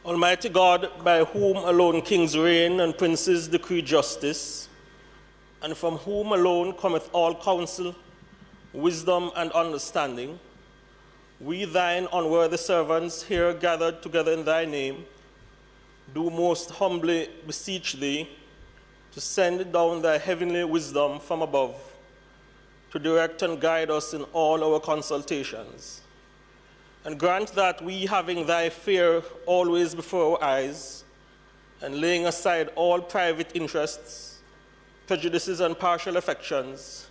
Almighty God, by whom alone kings reign and princes decree justice, and from whom alone cometh all counsel, wisdom, and understanding, we thine unworthy servants here gathered together in thy name, do most humbly beseech thee to send down thy heavenly wisdom from above, to direct and guide us in all our consultations. And grant that we, having thy fear always before our eyes, and laying aside all private interests, prejudices, and partial affections,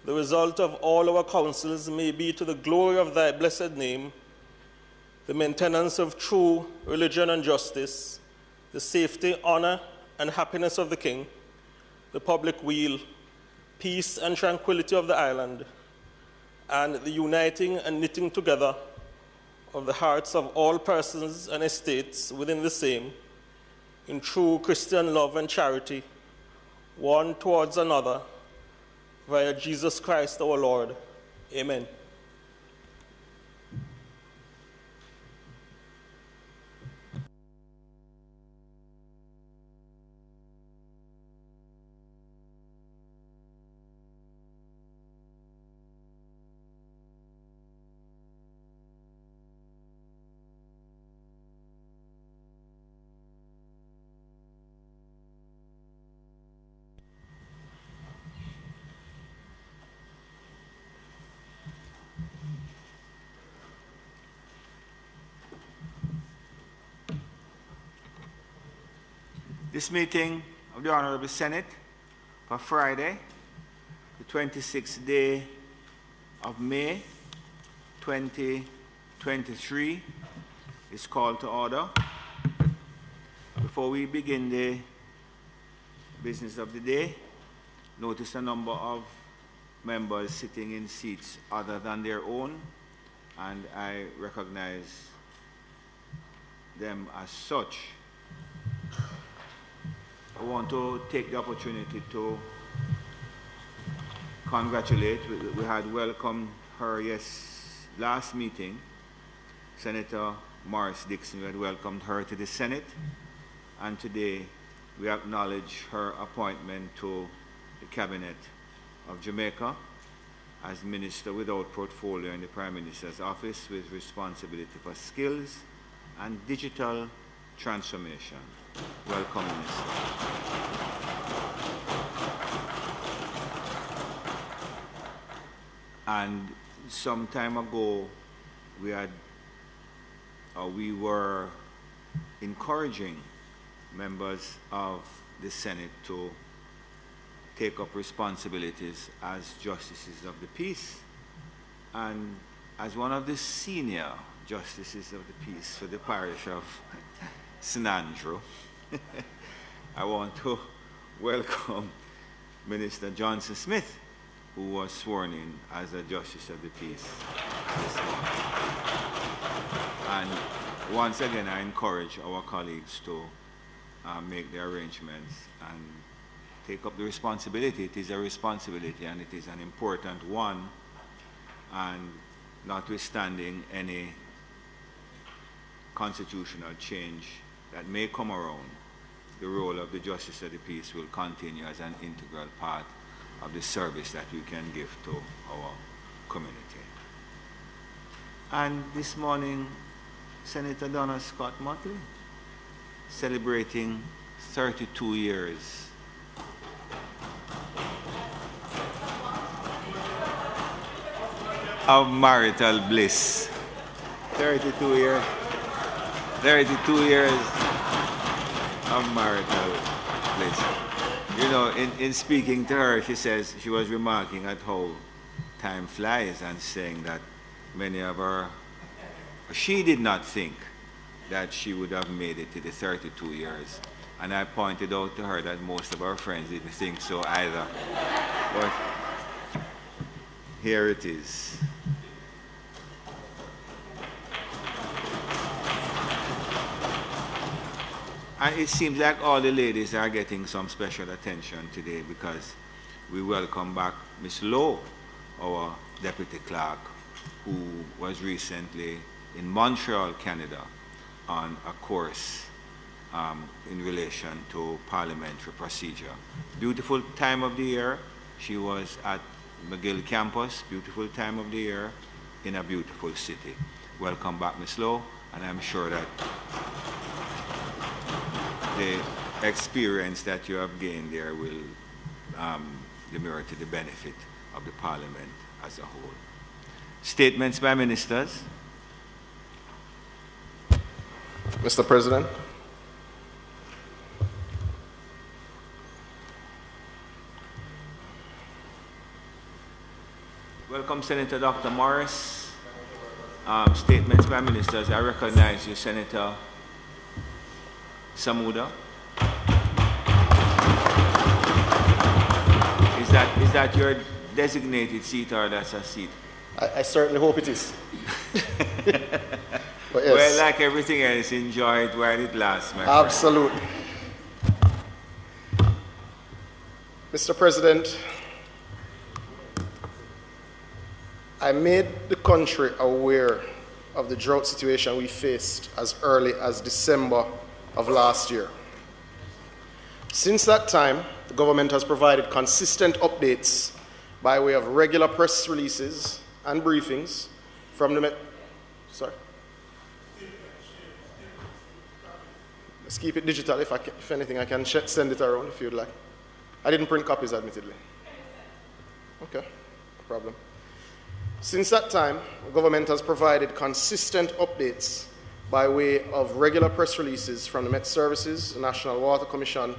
the result of all our counsels may be to the glory of thy blessed name, the maintenance of true religion and justice, the safety, honor, and happiness of the king, the public weal, peace and tranquility of the island, and the uniting and knitting together of the hearts of all persons and estates within the same, in true Christian love and charity, one towards another, via Jesus Christ our Lord. Amen. This meeting of the Honorable Senate for Friday, the 26th day of May 2023 is called to order. Before we begin the business of the day, notice a number of members sitting in seats other than their own, and I recognize them as such. I want to take the opportunity to congratulate. We had welcomed her last meeting, Senator Morris Dixon. We had welcomed her to the Senate, and today we acknowledge her appointment to the Cabinet of Jamaica as Minister without portfolio in the Prime Minister's office with responsibility for skills and digital transformation. Welcome, Minister. And some time ago, we were encouraging members of the Senate to take up responsibilities as justices of the peace. And as one of the senior justices of the peace for the parish of St. Andrew, I want to welcome Minister Johnson Smith, who was sworn in as a Justice of the Peace this month. And once again, I encourage our colleagues to make the arrangements and take up the responsibility. It is a responsibility, and it is an important one, and notwithstanding any constitutional change that may come around, the role of the Justice of the Peace will continue as an integral part of the service that we can give to our community. And this morning, Senator Donna Scott Motley, celebrating 32 years of marital bliss. 32 years of marital bliss. You know, in speaking to her, she says, she was remarking at how time flies and saying that many of her, she did not think that she would have made it to the 32 years. And I pointed out to her that most of our friends didn't think so either. But here it is. And it seems like all the ladies are getting some special attention today because we welcome back Miss Lowe, our deputy clerk, who was recently in Montreal, Canada, on a course in relation to parliamentary procedure. Beautiful time of the year. She was at McGill campus, beautiful time of the year in a beautiful city. Welcome back, Ms. Lowe, and I'm sure that the experience that you have gained there will demur to the benefit of the Parliament as a whole. Statements by ministers. Mr. President. Welcome, Senator Dr. Morris. Statements by ministers. I recognize you, Senator Samuda. Is that your designated seat or that's a seat? I certainly hope it is. But yes. Well, like everything else, enjoy it while it lasts, my friend. Absolutely. Mr. President, I made the country aware of the drought situation we faced as early as December of last year. Since that time, the government has provided consistent updates by way of regular press releases and briefings from the... Sorry? Let's keep it digital. If anything, I can send it around if you'd like. I didn't print copies, admittedly. Okay, no problem. Since that time, the government has provided consistent updates by way of regular press releases from the Met Services, the National Water Commission,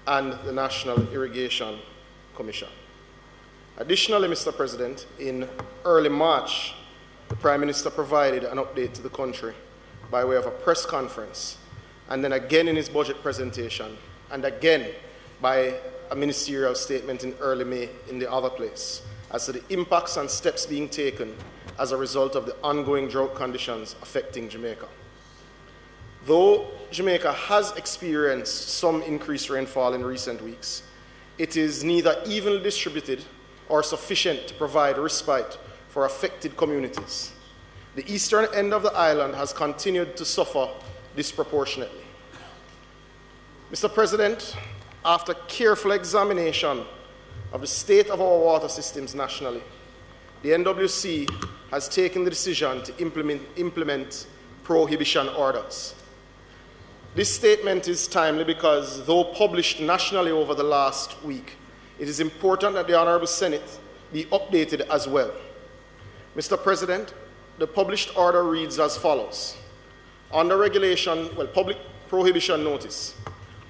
and the National Irrigation Commission. Additionally, Mr. President, in early March, the Prime Minister provided an update to the country by way of a press conference, and then again in his budget presentation, and again by a ministerial statement in early May in the other place, as to the impacts and steps being taken as a result of the ongoing drought conditions affecting Jamaica. Though Jamaica has experienced some increased rainfall in recent weeks, it is neither evenly distributed or sufficient to provide respite for affected communities. The eastern end of the island has continued to suffer disproportionately. Mr. President, after careful examination of the state of our water systems nationally, the NWC has taken the decision to implement prohibition orders. This statement is timely because, though published nationally over the last week, it is important that the Honourable Senate be updated as well. Mr. President, the published order reads as follows. Under Regulation, Public Prohibition Notice.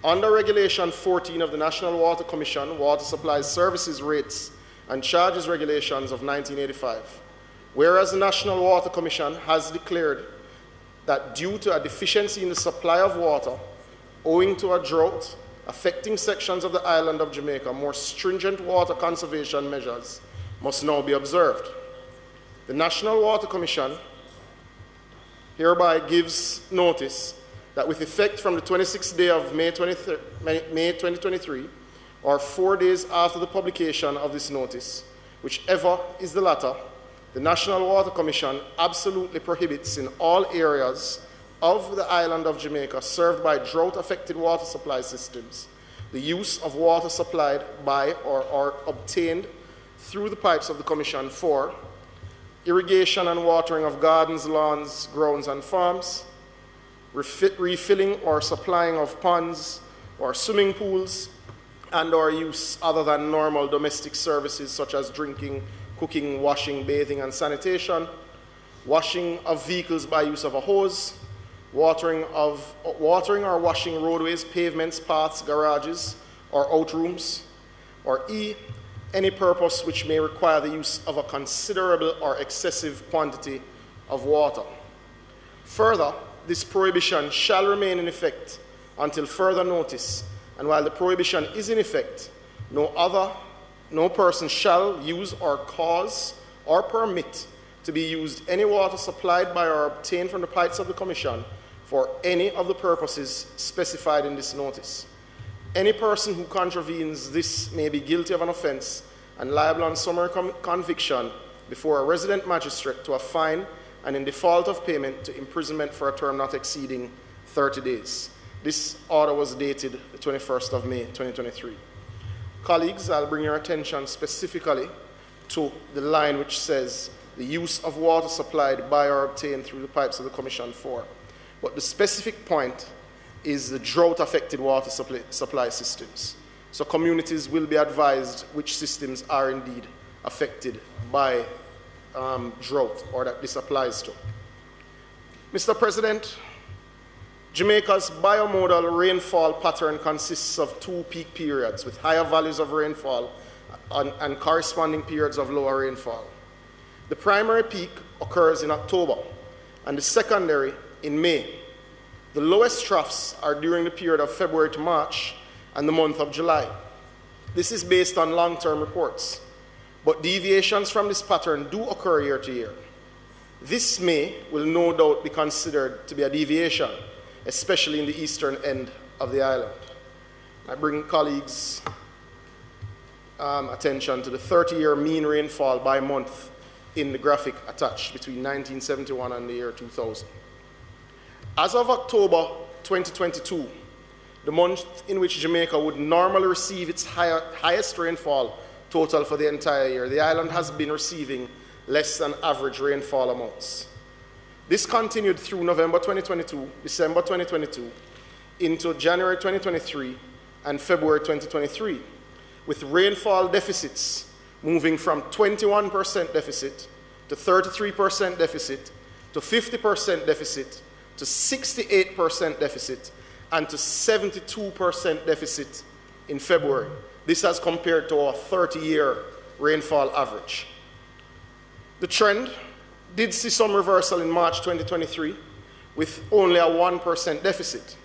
Under Regulation 14 of the National Water Commission, Water Supplies Services Rates and Charges Regulations of 1985, whereas the National Water Commission has declared that due to a deficiency in the supply of water owing to a drought affecting sections of the island of Jamaica, more stringent water conservation measures must now be observed. The National Water Commission hereby gives notice that with effect from the 26th day of May 2023, or 4 days after the publication of this notice, whichever is the latter, the National Water Commission absolutely prohibits in all areas of the island of Jamaica served by drought-affected water supply systems the use of water supplied by or obtained through the pipes of the Commission for irrigation and watering of gardens, lawns, grounds, and farms, refilling or supplying of ponds or swimming pools, and or use other than normal domestic services such as drinking, cooking, washing, bathing, and sanitation, washing of vehicles by use of a hose, watering or washing roadways, pavements, paths, garages, or outrooms, or E, any purpose which may require the use of a considerable or excessive quantity of water. Further, this prohibition shall remain in effect until further notice, and while the prohibition is in effect, no person shall use or cause or permit to be used any water supplied by or obtained from the pipes of the Commission for any of the purposes specified in this notice. Any person who contravenes this may be guilty of an offence and liable on summary conviction before a resident magistrate to a fine and in default of payment to imprisonment for a term not exceeding 30 days. This order was dated the 21st of May, 2023. Colleagues, I'll bring your attention specifically to the line which says the use of water supplied by or obtained through the pipes of the Commission 4. But the specific point is the drought-affected water supply systems. So communities will be advised which systems are indeed affected by drought, or that this applies to. Mr. President, Jamaica's biomodal rainfall pattern consists of 2 peak periods with higher values of rainfall and corresponding periods of lower rainfall. The primary peak occurs in October and the secondary in May. The lowest troughs are during the period of February to March and the month of July. This is based on long-term reports, but deviations from this pattern do occur year to year. This May will no doubt be considered to be a deviation, especially in the eastern end of the island. I bring colleagues' attention to the 30-year mean rainfall by month in the graphic attached between 1971 and the year 2000. As of October 2022, the month in which Jamaica would normally receive its highest rainfall total for the entire year, the island has been receiving less than average rainfall amounts. This continued through November 2022, December 2022, into January 2023 and February 2023, with rainfall deficits moving from 21% deficit to 33% deficit to 50% deficit to 68% deficit and to 72% deficit in February. This as compared to our 30-year rainfall average. The trend did see some reversal in March 2023 with only a 1% deficit.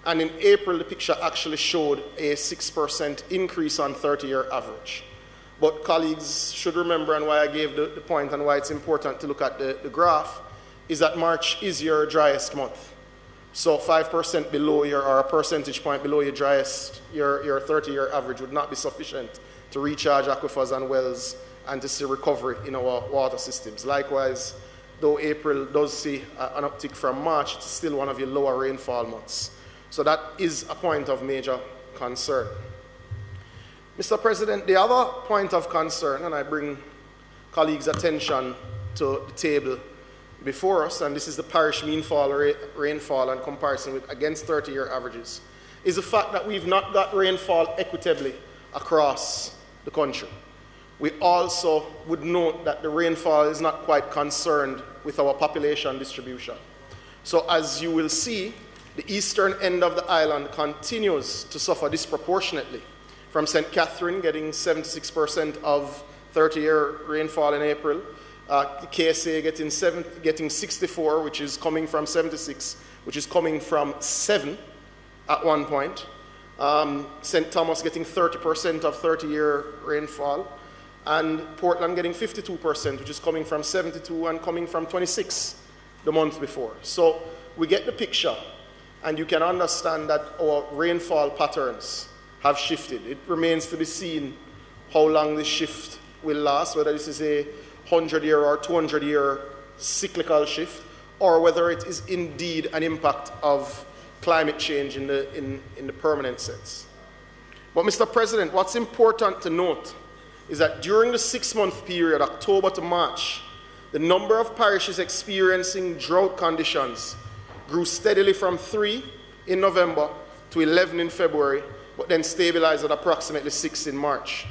And in April, the picture actually showed a 6% increase on 30-year average. But colleagues should remember, and why I gave the point and why it's important to look at the graph, is that March is your driest month. So 5% below or a percentage point below your driest, your 30-year average would not be sufficient to recharge aquifers and wells and to see recovery in our water systems. Likewise, though April does see an uptick from March, it's still one of your lower rainfall months. So that is a point of major concern. Mr. President, the other point of concern, and I bring colleagues' attention to the table before us, and this is the parish mean rainfall and comparison with against 30-year averages, is the fact that we've not got rainfall equitably across the country. We also would note that the rainfall is not quite concerned with our population distribution. So as you will see, the eastern end of the island continues to suffer disproportionately, from St. Catherine getting 76% of 30-year rainfall in April, KSA getting 64, which is coming from 76, which is coming from 7 at one point. St. Thomas getting 30% of 30-year rainfall, and Portland getting 52%, which is coming from 72 and coming from 26 the month before. So we get the picture, and you can understand that our rainfall patterns have shifted. It remains to be seen how long this shift will last, whether this is a 100-year or 200-year cyclical shift, or whether it is indeed an impact of climate change in the permanent sense. But Mr. President, what's important to note is that during the 6-month period, October to March, the number of parishes experiencing drought conditions grew steadily from 3 in November to 11 in February, but then stabilized at approximately 6 in March.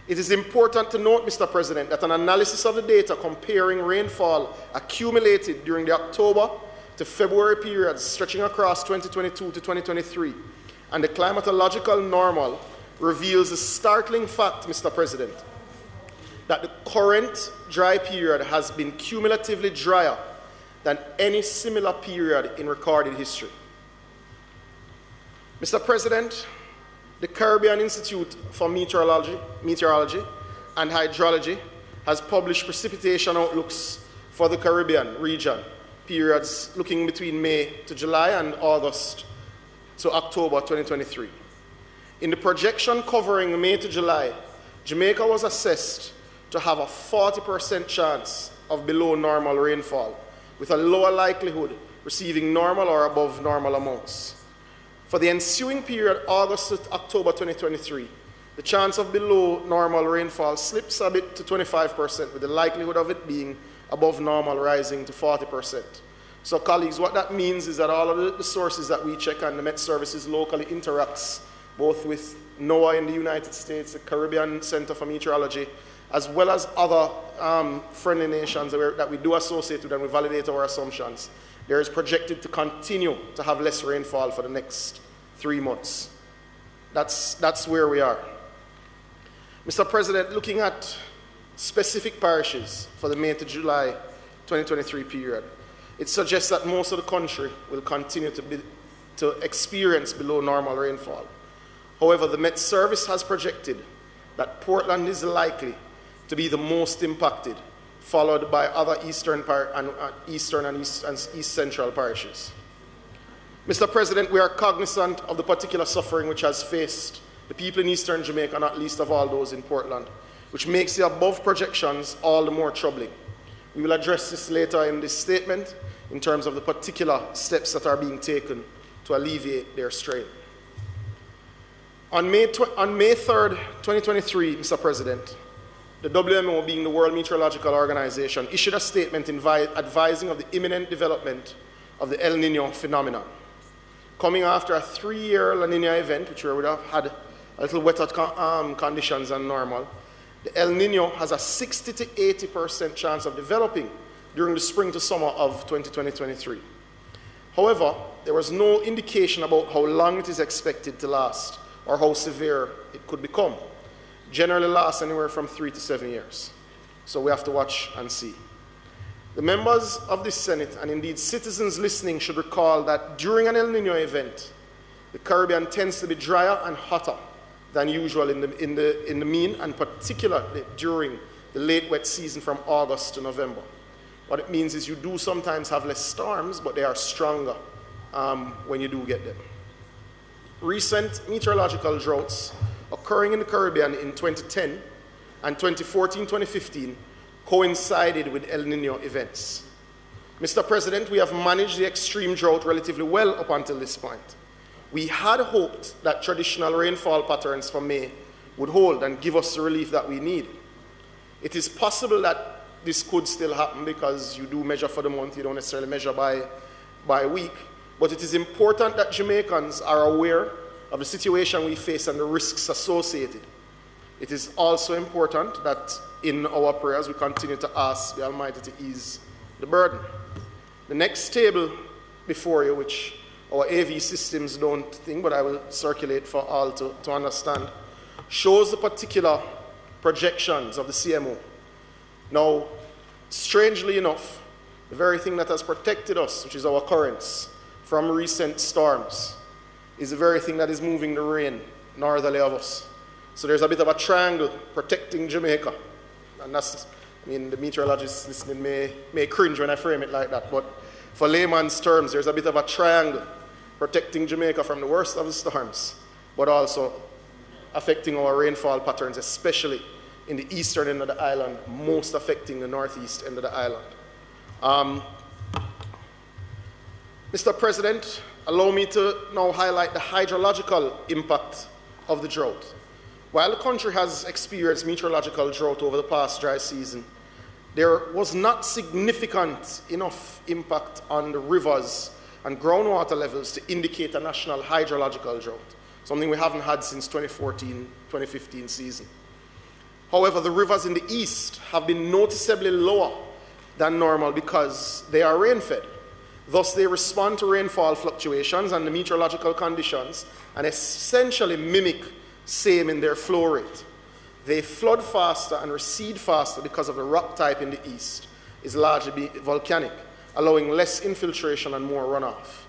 It is important to note, Mr. President, that an analysis of the data comparing rainfall accumulated during the October to February periods stretching across 2022 to 2023 and the climatological normal reveals the startling fact, Mr. President, that the current dry period has been cumulatively drier than any similar period in recorded history. Mr. President, the Caribbean Institute for Meteorology and Hydrology has published precipitation outlooks for the Caribbean region, periods looking between May to July and August to October 2023. In the projection covering May to July, Jamaica was assessed to have a 40% chance of below normal rainfall with a lower likelihood receiving normal or above normal amounts. For the ensuing period, August to October 2023, the chance of below normal rainfall slips a bit to 25%, with the likelihood of it being above normal rising to 40%. So colleagues, what that means is that all of the sources that we check and the Met Services locally interacts both with NOAA in the United States, the Caribbean Center for Meteorology, as well as other friendly nations that we do associate with and we validate our assumptions. There is projected to continue to have less rainfall for the next 3 months. That's where we are. Mr. President, looking at specific parishes for the May to July 2023 period, it suggests that most of the country will continue to experience below normal rainfall. However, the Met Service has projected that Portland is likely to be the most impacted, followed by other eastern and east central parishes. Mr. President, we are cognizant of the particular suffering which has faced the people in eastern Jamaica, not least of all those in Portland, which makes the above projections all the more troubling. We will address this later in this statement in terms of the particular steps that are being taken to alleviate their strain. On May 3rd, 2023, Mr. President, the WMO, being the World Meteorological Organization, issued a statement advising of the imminent development of the El Niño phenomenon. Coming after a 3-year La Niña event, which we would have had a little wetter conditions than normal, the El Niño has a 60 to 80% chance of developing during the spring to summer of 2023. However, there was no indication about how long it is expected to last or how severe it could become. Generally lasts anywhere from 3 to 7 years. So we have to watch and see. The members of this Senate, and indeed citizens listening, should recall that during an El Niño event, the Caribbean tends to be drier and hotter than usual in the mean, and particularly during the late wet season from August to November. What it means is you do sometimes have less storms, but they are stronger when you do get them. Recent meteorological droughts occurring in the Caribbean in 2010 and 2014-2015 coincided with El Niño events. Mr. President, we have managed the extreme drought relatively well up until this point. We had hoped that traditional rainfall patterns for May would hold and give us the relief that we need. It is possible that this could still happen because you do measure for the month, you don't necessarily measure by week, but it is important that Jamaicans are aware of the situation we face and the risks associated. It is also important that in our prayers we continue to ask the Almighty to ease the burden. The next table before you, which our AV systems don't think, but I will circulate for all to understand, shows the particular projections of the CMO. Now, strangely enough, the very thing that has protected us, which is our currents, from recent storms, is the very thing that is moving the rain northerly of us. So there's a bit of a triangle protecting Jamaica. And that's, I mean, the meteorologists listening may cringe when I frame it like that, but for layman's terms, there's a bit of a triangle protecting Jamaica from the worst of the storms, but also affecting our rainfall patterns, especially in the eastern end of the island, most affecting the northeast end of the island. Mr. President, allow me to now highlight the hydrological impact of the drought. While the country has experienced meteorological drought over the past dry season, there was not significant enough impact on the rivers and groundwater levels to indicate a national hydrological drought, something we haven't had since 2014-2015 season. However, the rivers in the east have been noticeably lower than normal because they are rain-fed. Thus, they respond to rainfall fluctuations and the meteorological conditions and essentially mimic same in their flow rate. They flood faster and recede faster because of the rock type in the east is largely volcanic, allowing less infiltration and more runoff.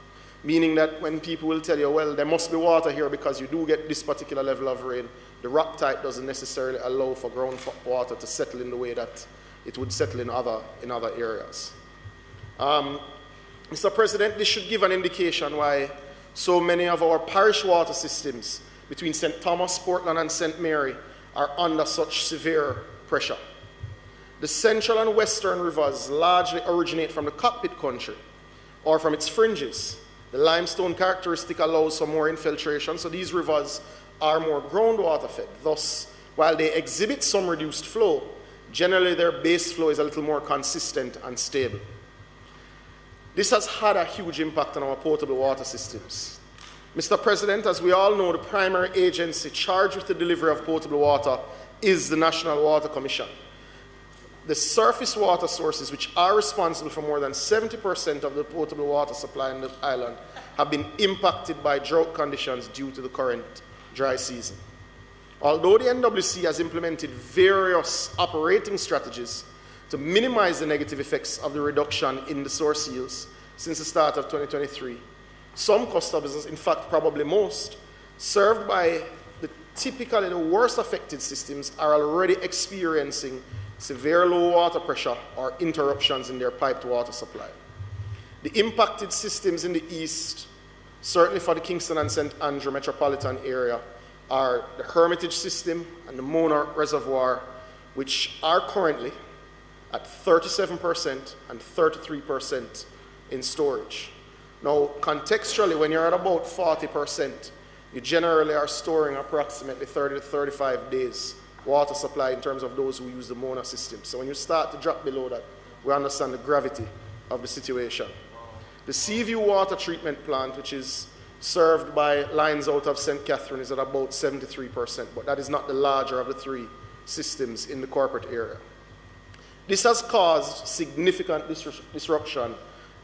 Meaning that when people will tell you, well, there must be water here because you do get this particular level of rain, the rock type doesn't necessarily allow for groundwater to settle in the way that it would settle in other areas. Mr. President, this should give an indication why so many of our parish water systems between St. Thomas, Portland, and St. Mary are under such severe pressure. The central and western rivers largely originate from the cockpit country or from its fringes. The limestone characteristic allows for more infiltration, so these rivers are more groundwater fed. Thus, while they exhibit some reduced flow, generally their base flow is a little more consistent and stable. This has had a huge impact on our potable water systems. Mr. President, as we all know, the primary agency charged with the delivery of potable water is the National Water Commission. The surface water sources, which are responsible for more than 70% of the potable water supply in the island, have been impacted by drought conditions due to the current dry season. Although the NWC has implemented various operating strategies to minimize the negative effects of the reduction in the source yields since the start of 2023, some customers, in fact probably most, served by typically the worst affected systems are already experiencing severe low water pressure or interruptions in their piped water supply. The impacted systems in the east, certainly for the Kingston and St. Andrew metropolitan area, are the Hermitage system and the Mona Reservoir, which are currently at 37% and 33% in storage. Now, contextually, when you're at about 40%, you generally are storing approximately 30 to 35 days water supply in terms of those who use the Mona system. So when you start to drop below that, we understand the gravity of the situation. The Seaview water treatment plant, which is served by lines out of St. Catherine, is at about 73%, but that is not the larger of the three systems in the corporate area. This has caused significant disruption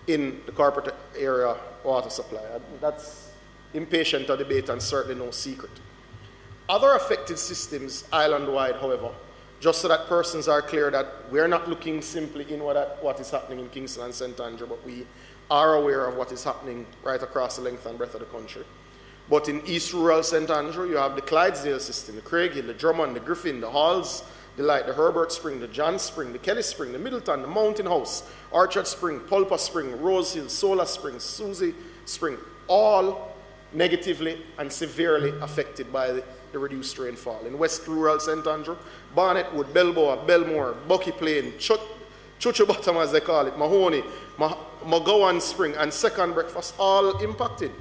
in the corporate area water supply. That's impatient to debate and certainly no secret. Other affected systems island-wide, however, just so that persons are clear that we're not looking simply in what is happening in Kingston and St. Andrew, but we are aware of what is happening right across the length and breadth of the country. But in East Rural St. Andrew, you have the Clydesdale system, the Craighill, the Drummond, the Griffin, the Halls, the Light, the Herbert Spring, the John Spring, the Kelly Spring, the Middleton, the Mountain House, Orchard Spring, Pulpa Spring, Rose Hill, Solar Spring, Susie Spring, all negatively and severely affected by the reduced rainfall. In West Rural St. Andrew, Barnettwood, Belboa, Belmore, Bucky Plain, Chuchu Bottom as they call it, Mahoney, McGowan Spring, and Second Breakfast, all impacted.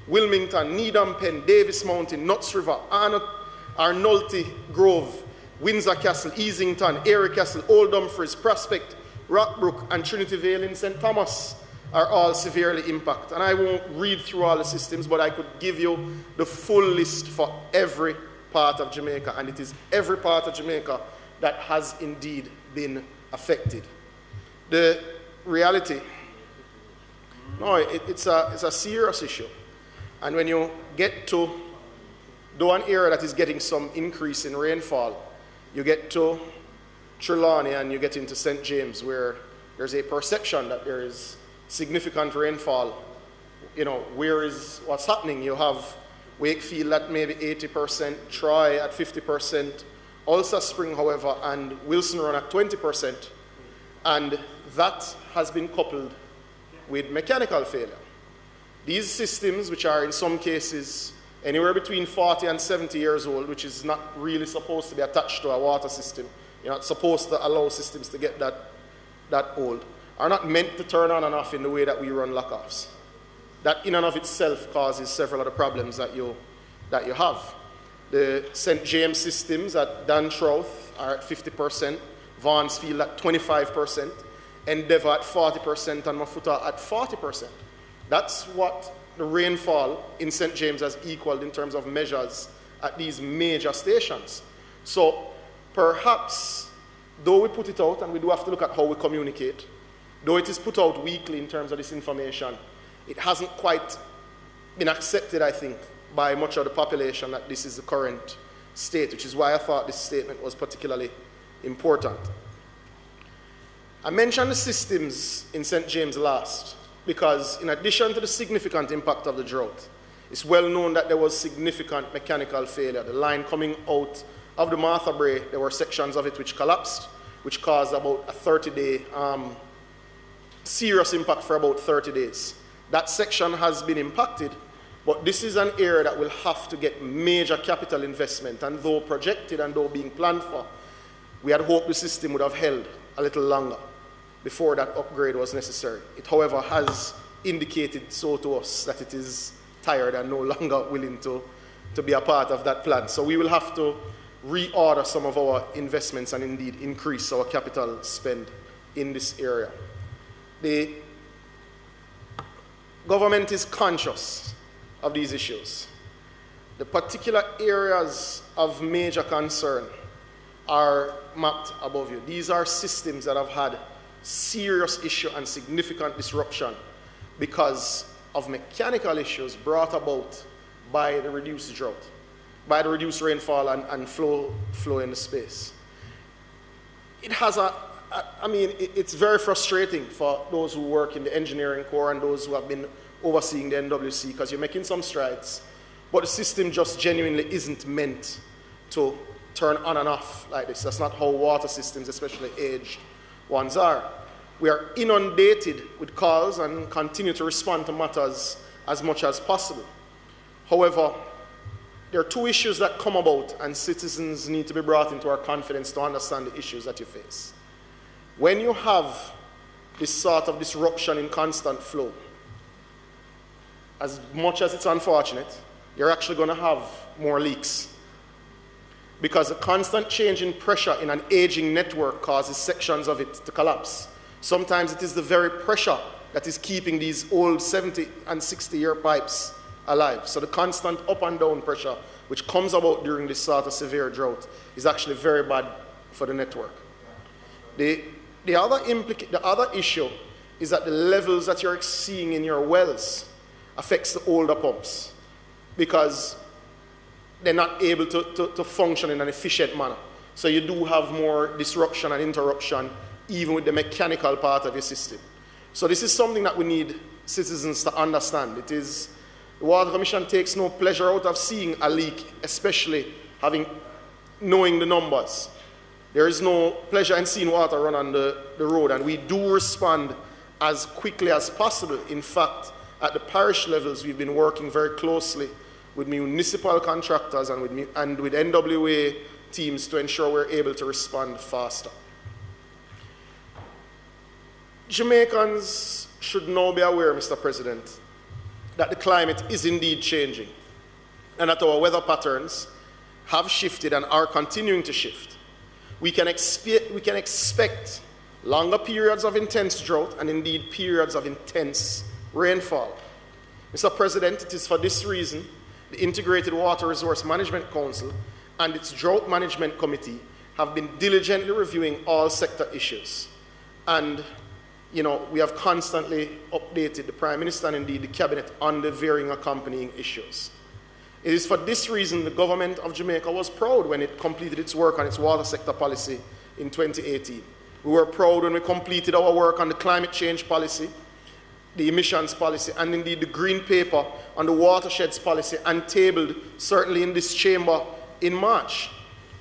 Wilmington, Needham Pen, Davis Mountain, Nuts River, Arnolty Grove, Windsor Castle, Easington, Erie Castle, Old Dumfries, Prospect, Rockbrook, and Trinity Vale in St. Thomas are all severely impacted. And I won't read through all the systems, but I could give you the full list for every part of Jamaica, and it is every part of Jamaica that has indeed been affected. The reality, no, it's a serious issue. And when you get to one area that is getting some increase in rainfall, you get to Trelawney and you get into St. James, where there's a perception that there is significant rainfall. You know, where is what's happening? You have Wakefield at maybe 80%, Troy at 50%, Ulster Spring, however, and Wilson Run at 20%. And that has been coupled with mechanical failure. These systems, which are in some cases anywhere between 40 and 70 years old, which is not really supposed to be attached to a water system, you're not supposed to allow systems to get that old, are not meant to turn on and off in the way that we run lockoffs. That in and of itself causes several of the problems that you have. The St. James systems at Dantrouth are at 50%, Vaughansfield at 25%, Endeavour at 40%, and Mafuta at 40%. That's what the rainfall in St. James has equaled in terms of measures at these major stations. So perhaps, though we put it out, and we do have to look at how we communicate, though it is put out weekly in terms of this information, it hasn't quite been accepted, I think, by much of the population that this is the current state, which is why I thought this statement was particularly important. I mentioned the systems in St. James last because, in addition to the significant impact of the drought, it's well known that there was significant mechanical failure. The line coming out of the Martha Bray, there were sections of it which collapsed, which caused about a 30-day serious impact for about 30 days. That section has been impacted, but this is an area that will have to get major capital investment, and though projected and though being planned for, we had hoped the system would have held a little longer before that upgrade was necessary. It, however, has indicated so to us that it is tired and no longer willing to be a part of that plan. So we will have to reorder some of our investments and indeed increase our capital spend in this area. The government is conscious of these issues. The particular areas of major concern are mapped above you. These are systems that have had serious issue and significant disruption because of mechanical issues brought about by the reduced drought, by the reduced rainfall and flow in the space. It has it's very frustrating for those who work in the engineering corps and those who have been overseeing the NWC because you're making some strides, but the system just genuinely isn't meant to turn on and off like this. That's not how water systems, especially aged ones, are. We are inundated with calls and continue to respond to matters as much as possible. However, there are two issues that come about and citizens need to be brought into our confidence to understand the issues that you face. When you have this sort of disruption in constant flow, as much as it's unfortunate, you're actually going to have more leaks. Because a constant change in pressure in an aging network causes sections of it to collapse. Sometimes it is the very pressure that is keeping these old 70 and 60-year pipes alive. So the constant up and down pressure, which comes about during this sort of severe drought, is actually very bad for the network. The other issue is that the levels that you're seeing in your wells affects the older pumps because they're not able to function in an efficient manner. So you do have more disruption and interruption even with the mechanical part of your system. So this is something that we need citizens to understand. The Water Commission takes no pleasure out of seeing a leak, especially knowing the numbers. There is no pleasure in seeing water run on the road, and we do respond as quickly as possible. In fact, at the parish levels, we've been working very closely with municipal contractors and with NWA teams to ensure we're able to respond faster. Jamaicans should now be aware, Mr. President, that the climate is indeed changing and that our weather patterns have shifted and are continuing to shift. We can expect longer periods of intense drought and indeed periods of intense rainfall. Mr. President, it is for this reason the Integrated Water Resource Management Council and its Drought Management Committee have been diligently reviewing all sector issues. And we have constantly updated the Prime Minister and indeed the Cabinet on the varying accompanying issues. It is for this reason the government of Jamaica was proud when it completed its work on its water sector policy in 2018. We were proud when we completed our work on the climate change policy, the emissions policy, and indeed the green paper on the watersheds policy, and tabled certainly in this chamber in March.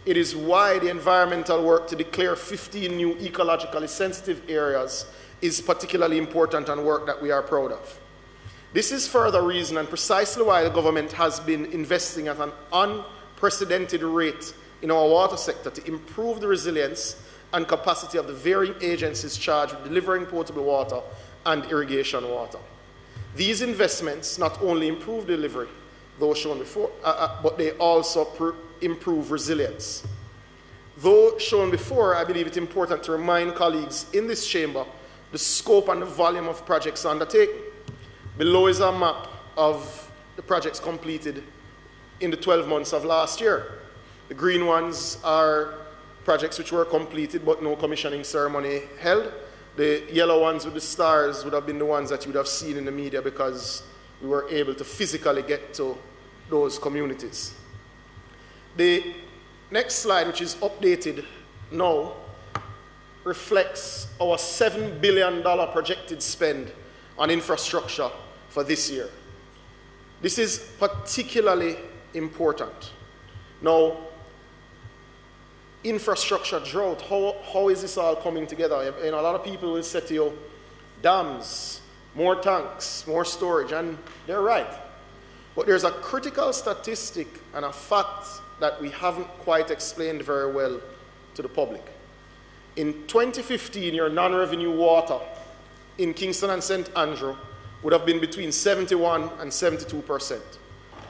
It is why the environmental work to declare 15 new ecologically sensitive areas is particularly important and work that we are proud of. This is further reason and precisely why the government has been investing at an unprecedented rate in our water sector to improve the resilience and capacity of the varying agencies charged with delivering potable water and irrigation water. These investments not only improve delivery, though shown before, but they also improve resilience. Though shown before, I believe it's important to remind colleagues in this chamber the scope and the volume of projects undertaken. Below is a map of the projects completed in the 12 months of last year. The green ones are projects which were completed but no commissioning ceremony held. The yellow ones with the stars would have been the ones that you would have seen in the media because we were able to physically get to those communities. The next slide, which is updated now, reflects our $7 billion projected spend on infrastructure for this year. This is particularly important. Now, infrastructure drought, how is this all coming together? A lot of people will say to you, dams, more tanks, more storage, and they're right. But there's a critical statistic and a fact that we haven't quite explained very well to the public. In 2015, your non-revenue water in Kingston and St. Andrew would have been between 71 and 72%.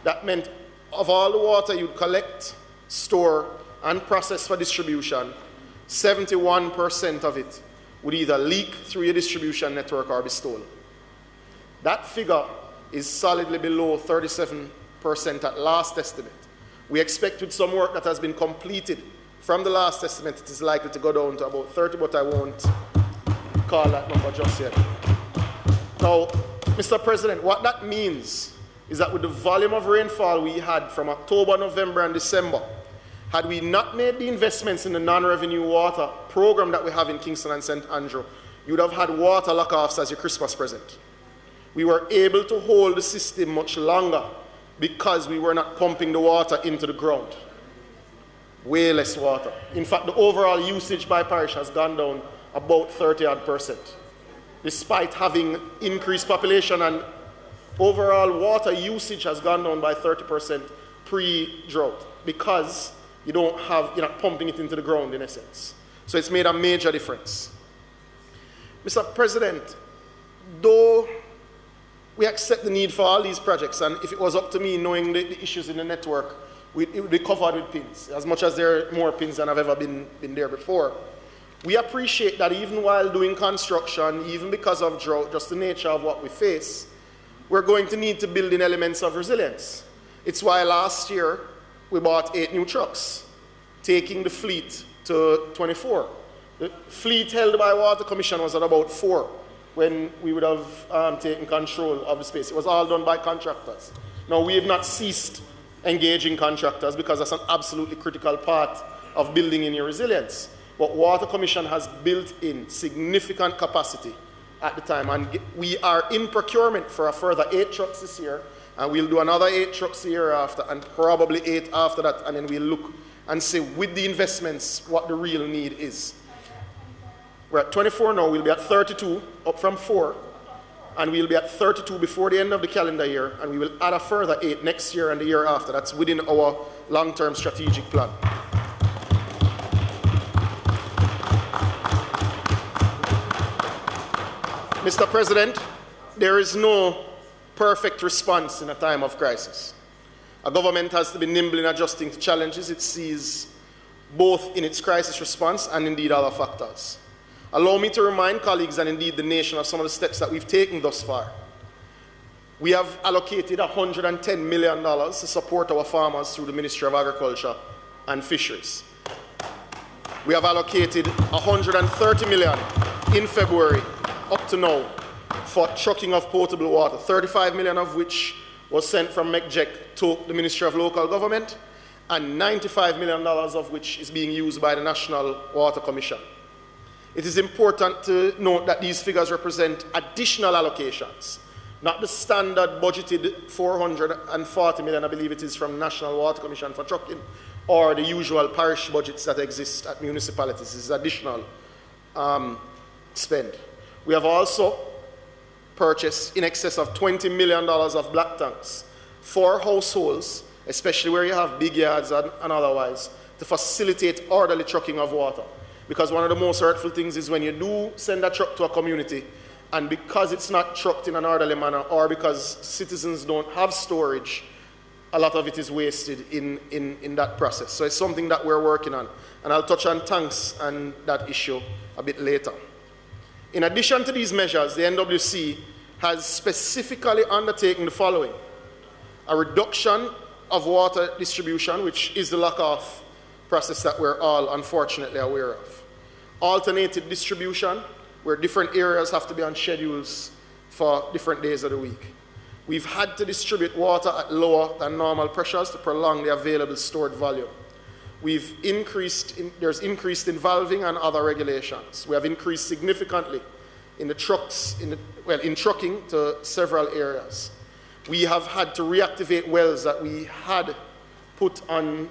That meant of all the water you'd collect, store, and process for distribution, 71% of it would either leak through your distribution network or be stolen. That figure is solidly below 37% at last estimate. We expect with some work that has been completed from the last estimate, it is likely to go down to about 30, but I won't call that number just yet. Now, Mr. President, what that means is that with the volume of rainfall we had from October, November, and December, had we not made the investments in the non-revenue water program that we have in Kingston and St. Andrew, you would have had water lock-offs as your Christmas present. We were able to hold the system much longer because we were not pumping the water into the ground. Way less water. In fact, the overall usage by parish has gone down about 30%, despite having increased population, and overall water usage has gone down by 30% pre-drought because you're not pumping it into the ground in essence. So it's made a major difference. Mr. President, though we accept the need for all these projects, and if it was up to me, knowing the issues in the network, it would be covered with pins, as much as there are more pins than have ever been there before. We appreciate that even while doing construction, even because of drought, just the nature of what we face, we're going to need to build in elements of resilience. It's why last year we bought 8 new trucks, taking the fleet to 24. The fleet held by Water Commission was at about 4 when we would have taken control of the space. It was all done by contractors. Now, we have not ceased engaging contractors because that's an absolutely critical part of building in your resilience. But Water Commission has built in significant capacity at the time, and we are in procurement for a further 8 trucks this year, and we'll do another 8 trucks the year after, and probably 8 after that, and then we'll look and see with the investments what the real need is. We're at 24 now, we'll be at 32, up from 4, and we'll be at 32 before the end of the calendar year, and we will add a further 8 next year and the year after. That's within our long-term strategic plan. Mr. President, there is no perfect response in a time of crisis. A government has to be nimble in adjusting to challenges it sees both in its crisis response and indeed other factors. Allow me to remind colleagues and indeed the nation of some of the steps that we've taken thus far. We have allocated $110 million to support our farmers through the Ministry of Agriculture and Fisheries. We have allocated $130 million in February up to now for trucking of potable water, $35 million of which was sent from MECJEC to the Ministry of Local Government, and $95 million of which is being used by the National Water Commission. It is important to note that these figures represent additional allocations, not the standard budgeted $440 million, I believe it is, from National Water Commission for trucking, or the usual parish budgets that exist at municipalities. This is additional spend. We have also purchased in excess of $20 million of black tanks for households, especially where you have big yards and otherwise, to facilitate orderly trucking of water. Because one of the most hurtful things is when you do send a truck to a community, and because it's not trucked in an orderly manner, or because citizens don't have storage, a lot of it is wasted in that process. So it's something that we're working on. And I'll touch on tanks and that issue a bit later. In addition to these measures, the NWC has specifically undertaken the following: a reduction of water distribution, which is the lock-off process that we're all unfortunately aware of. Alternated distribution, where different areas have to be on schedules for different days of the week. We've had to distribute water at lower than normal pressures to prolong the available stored volume. There's increased involving and other regulations. We have increased significantly in trucking to several areas. We have had to reactivate wells that we had put on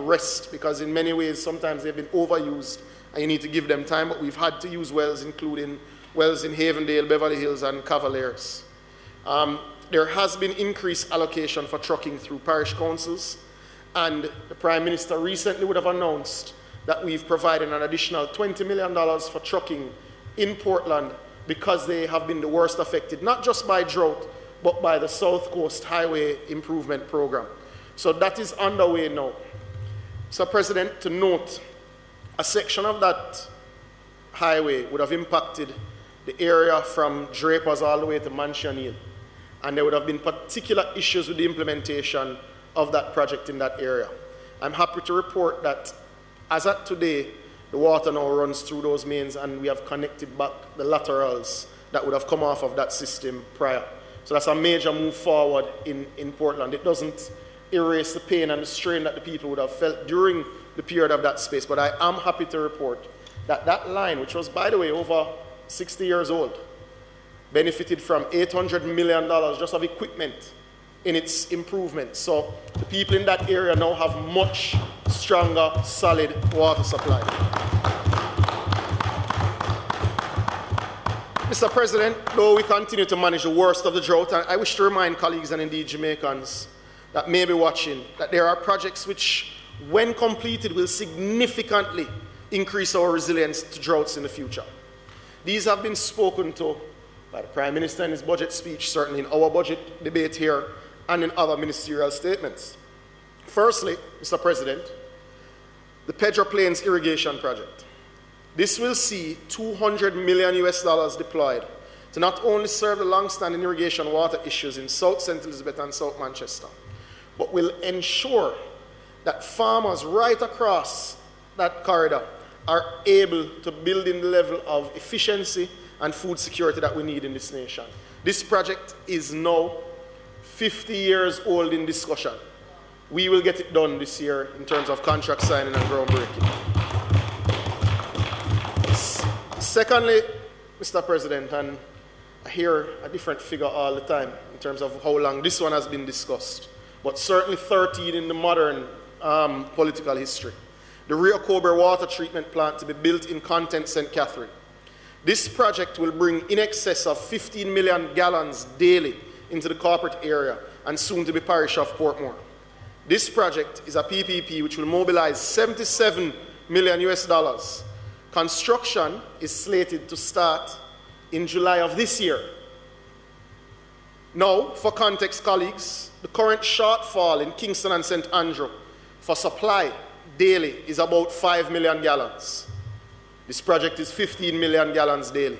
rest, because in many ways sometimes they've been overused and you need to give them time, but we've had to use wells, including wells in Havendale, Beverly Hills, and Cavaliers. There has been increased allocation for trucking through parish councils, and the Prime Minister recently would have announced that we've provided an additional $20 million for trucking in Portland because they have been the worst affected, not just by drought, but by the South Coast Highway Improvement Program. So that is underway now. So, President, to note, a section of that highway would have impacted the area from Drapers all the way to Mansion Hill. And there would have been particular issues with the implementation of that project in that area. I'm happy to report that as at today, the water now runs through those mains and we have connected back the laterals that would have come off of that system prior. So that's a major move forward in Portland. It doesn't erase the pain and the strain that the people would have felt during the period of that space, but I am happy to report that that line, which was, by the way, over 60 years old, benefited from $800 million just of equipment in its improvement. So the people in that area now have much stronger, solid water supply. Mr. President, though we continue to manage the worst of the drought, I wish to remind colleagues and indeed Jamaicans that may be watching that there are projects which, when completed, will significantly increase our resilience to droughts in the future. These have been spoken to by the Prime Minister in his budget speech, certainly in our budget debate here, and in other ministerial statements. Firstly, Mr. President, the Pedro Plains Irrigation Project. This will see $200 million deployed to not only serve the long-standing irrigation water issues in South St. Elizabeth and South Manchester, but will ensure that farmers right across that corridor are able to build in the level of efficiency and food security that we need in this nation. This project is now 50 years old in discussion. We will get it done this year in terms of contract signing and groundbreaking. Secondly, Mr. President, and I hear a different figure all the time in terms of how long this one has been discussed, but certainly 13 in the modern political history. The Rio Cobre water treatment plant to be built in Content, St. Catherine. This project will bring in excess of 15 million gallons daily into the corporate area and soon to be parish of Portmore. This project is a PPP which will mobilize $77 million. Construction is slated to start in July of this year. Now, for context, colleagues, the current shortfall in Kingston and St. Andrew for supply daily is about 5 million gallons. This project is 15 million gallons daily.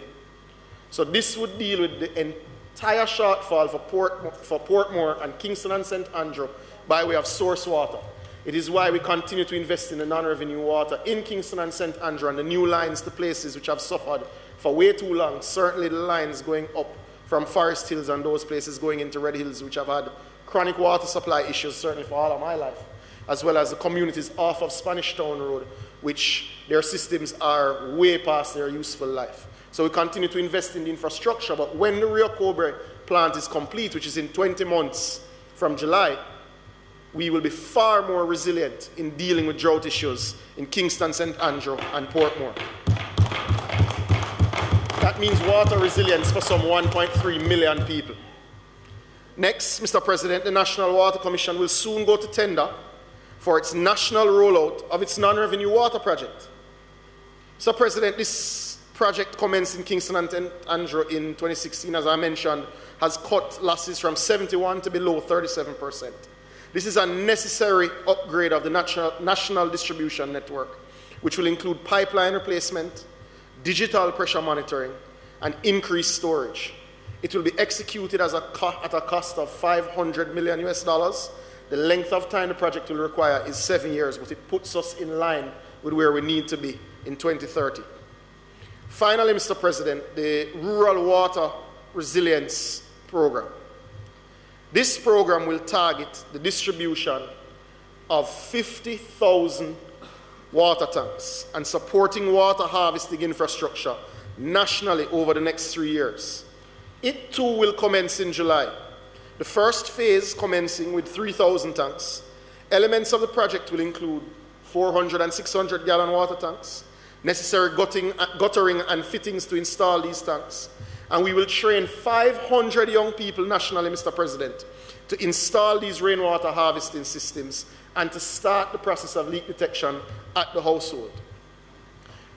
So this would deal with the entire shortfall for Portmore and Kingston and St. Andrew by way of source water. It is why we continue to invest in the non-revenue water in Kingston and St. Andrew and the new lines to places which have suffered for way too long. Certainly the lines going up from Forest Hills and those places going into Red Hills which have had chronic water supply issues, certainly for all of my life, as well as the communities off of Spanish Town Road, which their systems are way past their useful life. So we continue to invest in the infrastructure, but when the Rio Cobre plant is complete, which is in 20 months from July, we will be far more resilient in dealing with drought issues in Kingston, St. Andrew, and Portmore. That means water resilience for some 1.3 million people. Next, Mr. President, the National Water Commission will soon go to tender for its national rollout of its non-revenue water project. Mr. President, this project commenced in Kingston and St. Andrew in 2016, as I mentioned, has cut losses from 71 to below 37%. This is a necessary upgrade of the national distribution network, which will include pipeline replacement, digital pressure monitoring, and increased storage. It will be executed at a cost of $500 million. The length of time the project will require is 7 years, but it puts us in line with where we need to be in 2030. Finally, Mr. President, the Rural Water Resilience Program. This program will target the distribution of 50,000 water tanks and supporting water harvesting infrastructure nationally over the next 3 years. It too will commence in July. The first phase commencing with 3,000 tanks. Elements of the project will include 400 and 600 gallon water tanks, necessary guttering and fittings to install these tanks, And we will train 500 young people nationally, Mr. President, to install these rainwater harvesting systems and to start the process of leak detection at the household.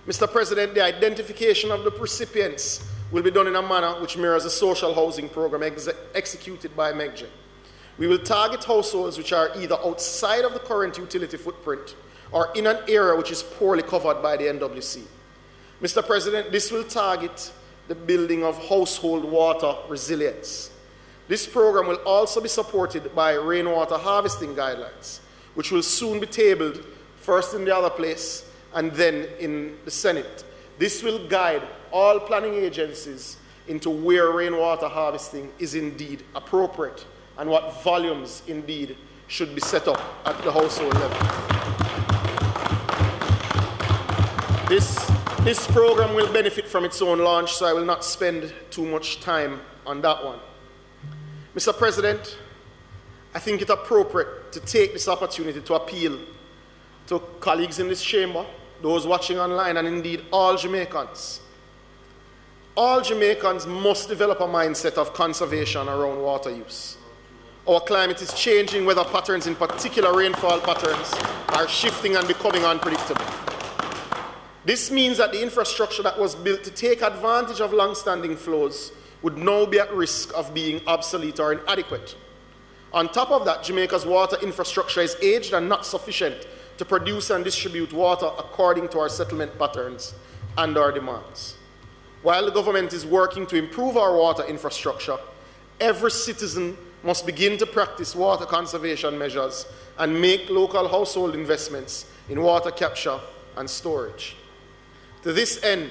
Mr. President, the identification of the recipients will be done in a manner which mirrors a social housing program executed by MEGJ. We will target households which are either outside of the current utility footprint or in an area which is poorly covered by the NWC. Mr. President, this will target the building of household water resilience. This program will also be supported by rainwater harvesting guidelines, which will soon be tabled first in the other place and then in the Senate. This will guide all planning agencies into where rainwater harvesting is indeed appropriate and what volumes indeed should be set up at the household level. This program will benefit from its own launch, so I will not spend too much time on that one. Mr. President, I think it appropriate to take this opportunity to appeal to colleagues in this chamber, those watching online, and indeed all Jamaicans. All Jamaicans must develop a mindset of conservation around water use. Our climate is changing, weather patterns, in particular rainfall patterns, are shifting and becoming unpredictable. This means that the infrastructure that was built to take advantage of long-standing flows would now be at risk of being obsolete or inadequate. On top of that, Jamaica's water infrastructure is aged and not sufficient to produce and distribute water according to our settlement patterns and our demands. While the government is working to improve our water infrastructure, every citizen must begin to practice water conservation measures and make local household investments in water capture and storage. To this end,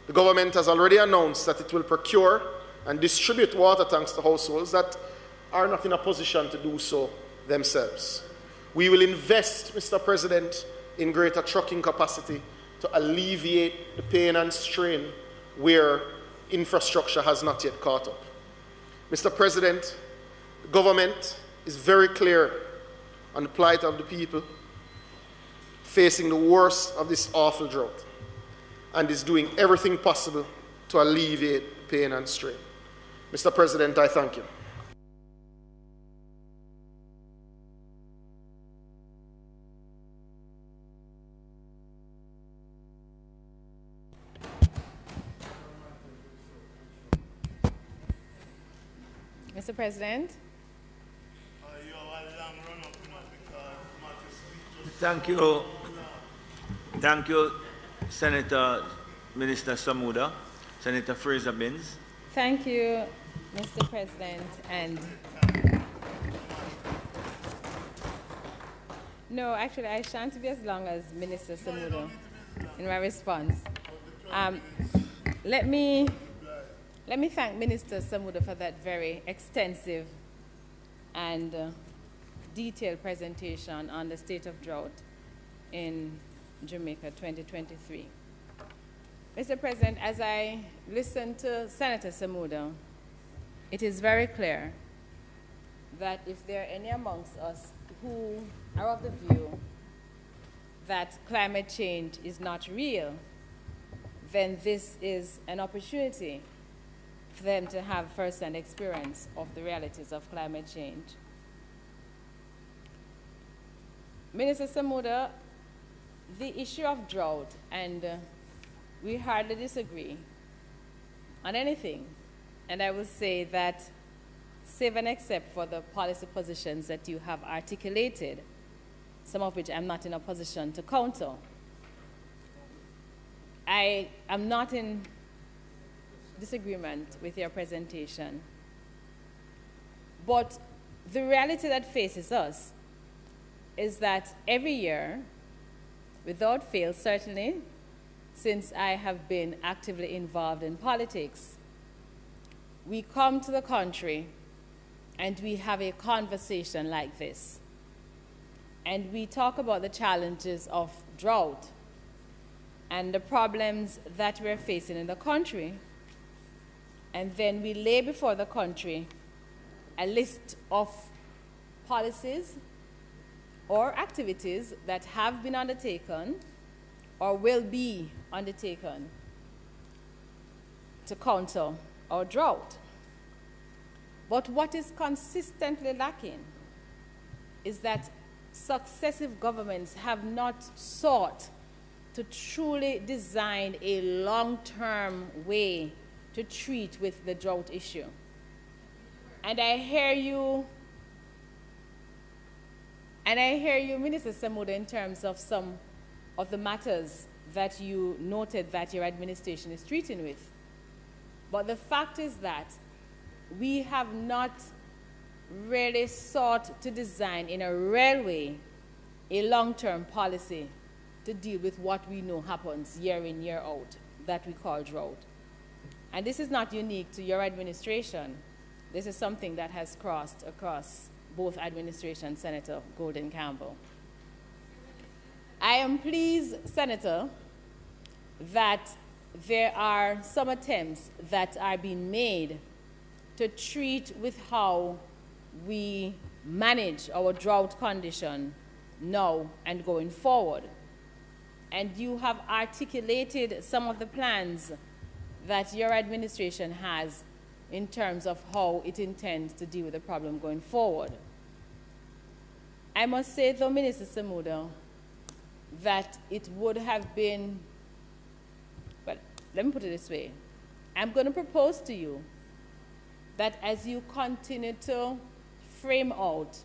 the government has already announced that it will procure and distribute water tanks to households that are not in a position to do so themselves. We will invest, Mr. President, in greater trucking capacity to alleviate the pain and strain where infrastructure has not yet caught up. Mr. President, the government is very clear on the plight of the people facing the worst of this awful drought and is doing everything possible to alleviate pain and strain. Mr. President, I thank you. Mr. President. Thank you. Thank you, Senator Minister Samuda. Senator Fraser-Binns. Thank you, Mr. President. And no, actually, I shan't be as long as Minister Samuda in my response. Let me thank Minister Samuda for that very extensive and detailed presentation on the state of drought in Jamaica 2023. Mr. President, as I listen to Senator Samuda, it is very clear that if there are any amongst us who are of the view that climate change is not real, then this is an opportunity for them to have first-hand experience of the realities of climate change. Minister Samuda, the issue of drought, and we hardly disagree on anything, and I will say that, save and except for the policy positions that you have articulated, some of which I'm not in a position to counter, I am not in disagreement with your presentation. But the reality that faces us is that every year, without fail, certainly since I have been actively involved in politics, we come to the country and we have a conversation like this. And we talk about the challenges of drought and the problems that we're facing in the country. And then we lay before the country a list of policies or activities that have been undertaken or will be undertaken to counter our drought. But what is consistently lacking is that successive governments have not sought to truly design a long-term way to treat with the drought issue. And I hear you, Minister Samuda, in terms of some of the matters that you noted that your administration is treating with. But the fact is that we have not really sought to design in a real way a long-term policy to deal with what we know happens year in, year out, that we call drought. And this is not unique to your administration. This is something that has crossed across both administrations, Senator Golden Campbell. I am pleased, Senator, that there are some attempts that are being made to treat with how we manage our drought condition now and going forward. And you have articulated some of the plans that your administration has in terms of how it intends to deal with the problem going forward. I must say, though, Minister Samuda, that it would have been, well, let me put it this way. I'm going to propose to you that as you continue to frame out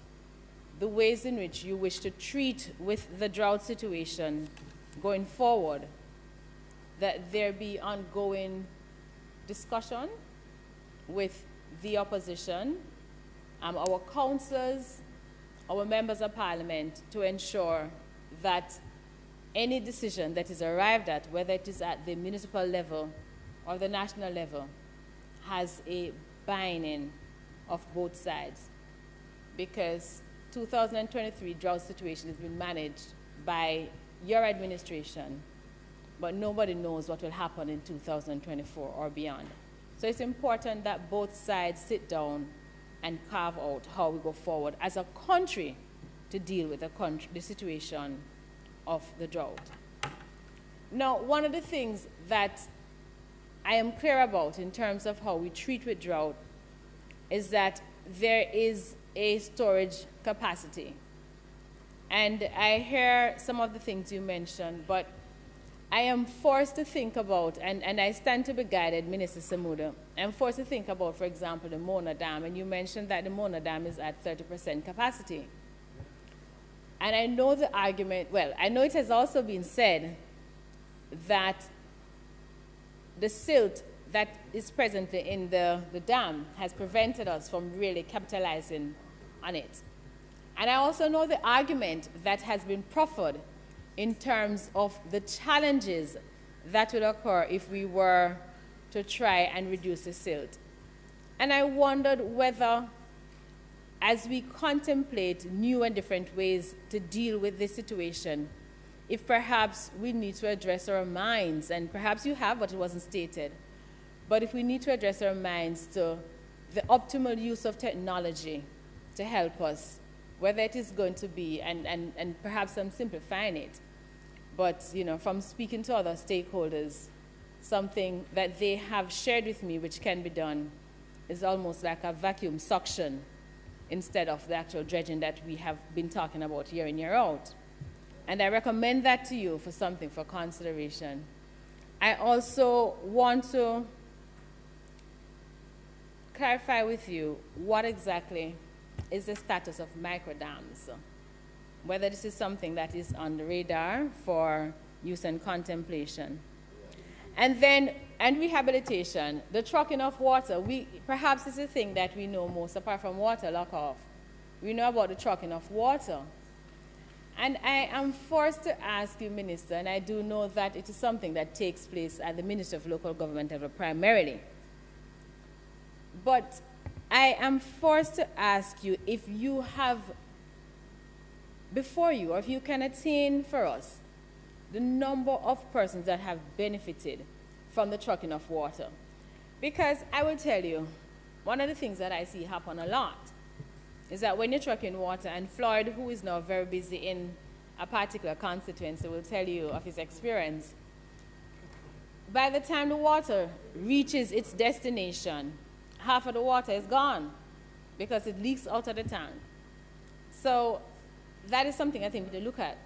the ways in which you wish to treat with the drought situation going forward, that there be ongoing discussion with the opposition, our councillors, our members of parliament, to ensure that any decision that is arrived at, whether it is at the municipal level or the national level, has a buy-in of both sides. Because 2023 drought situation has been managed by your administration, but nobody knows what will happen in 2024 or beyond. So it's important that both sides sit down and carve out how we go forward as a country to deal with the situation of the drought. Now, one of the things that I am clear about in terms of how we treat with drought is that there is a storage capacity. And I hear some of the things you mentioned, but I am forced to think about, and I stand to be guided, Minister Samuda, I'm forced to think about, for example, the Mona Dam, and you mentioned that the Mona Dam is at 30% capacity. And I know the argument, well, I know it has also been said that the silt that is presently in the dam has prevented us from really capitalizing on it. And I also know the argument that has been proffered in terms of the challenges that will occur if we were to try and reduce the silt. And I wondered whether, as we contemplate new and different ways to deal with this situation, if perhaps we need to address our minds, and perhaps you have, but it wasn't stated, but if we need to address our minds to the optimal use of technology to help us, whether it is going to be, and perhaps I'm simplifying it, but you know, from speaking to other stakeholders, something that they have shared with me which can be done is almost like a vacuum suction instead of the actual dredging that we have been talking about year in, year out. And I recommend that to you for something for consideration. I also want to clarify with you what exactly is the status of microdams, whether this is something that is on the radar for use and contemplation. And then, and rehabilitation, the trucking of water, perhaps it's the thing that we know most apart from water lock-off. We know about the trucking of water. And I am forced to ask you, Minister, and I do know that it is something that takes place at the Ministry of Local Government level primarily. But I am forced to ask you if you have before you, or if you can attain for us, the number of persons that have benefited from the trucking of water. Because I will tell you, one of the things that I see happen a lot is that when you're trucking water, and Floyd, who is now very busy in a particular constituency, will tell you of his experience, by the time the water reaches its destination, half of the water is gone because it leaks out of the tank. So that is something I think we need to look at.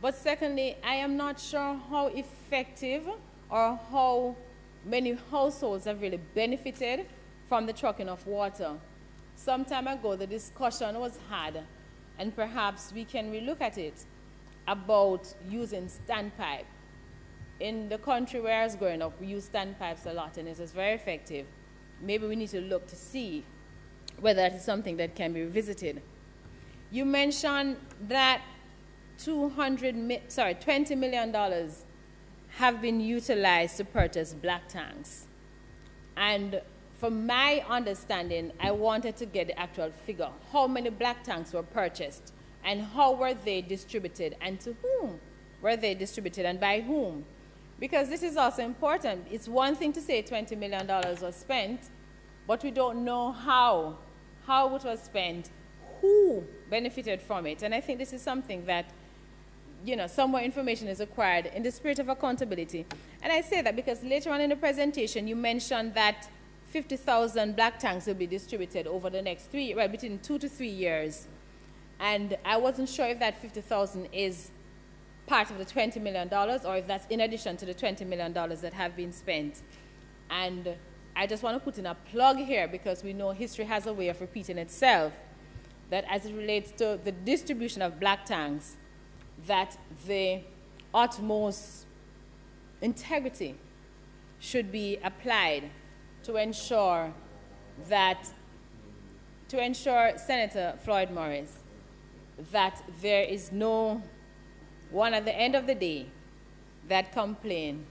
But secondly, I am not sure how effective or how many households have really benefited from the trucking of water. Some time ago, the discussion was had, and perhaps we can relook at it, about using standpipe. In the country where I was growing up, we used standpipes a lot, and it was very effective. Maybe we need to look to see whether that is something that can be revisited. You mentioned that $20 million have been utilized to purchase black tanks. And from my understanding, I wanted to get the actual figure. How many black tanks were purchased, and how were they distributed, and to whom were they distributed, and by whom? Because this is also important. It's one thing to say $20 million was spent, but we don't know how it was spent, who benefited from it. And I think this is something that, you know, some more information is required in the spirit of accountability. And I say that because later on in the presentation, you mentioned that 50,000 black tanks will be distributed over the next between 2 to 3 years. And I wasn't sure if that 50,000 is part of the $20 million, or if that's in addition to the $20 million that have been spent. And I just want to put in a plug here, because we know history has a way of repeating itself, that as it relates to the distribution of black tanks, that the utmost integrity should be applied to ensure Senator Floyd Morris, that there is no one at the end of the day that complained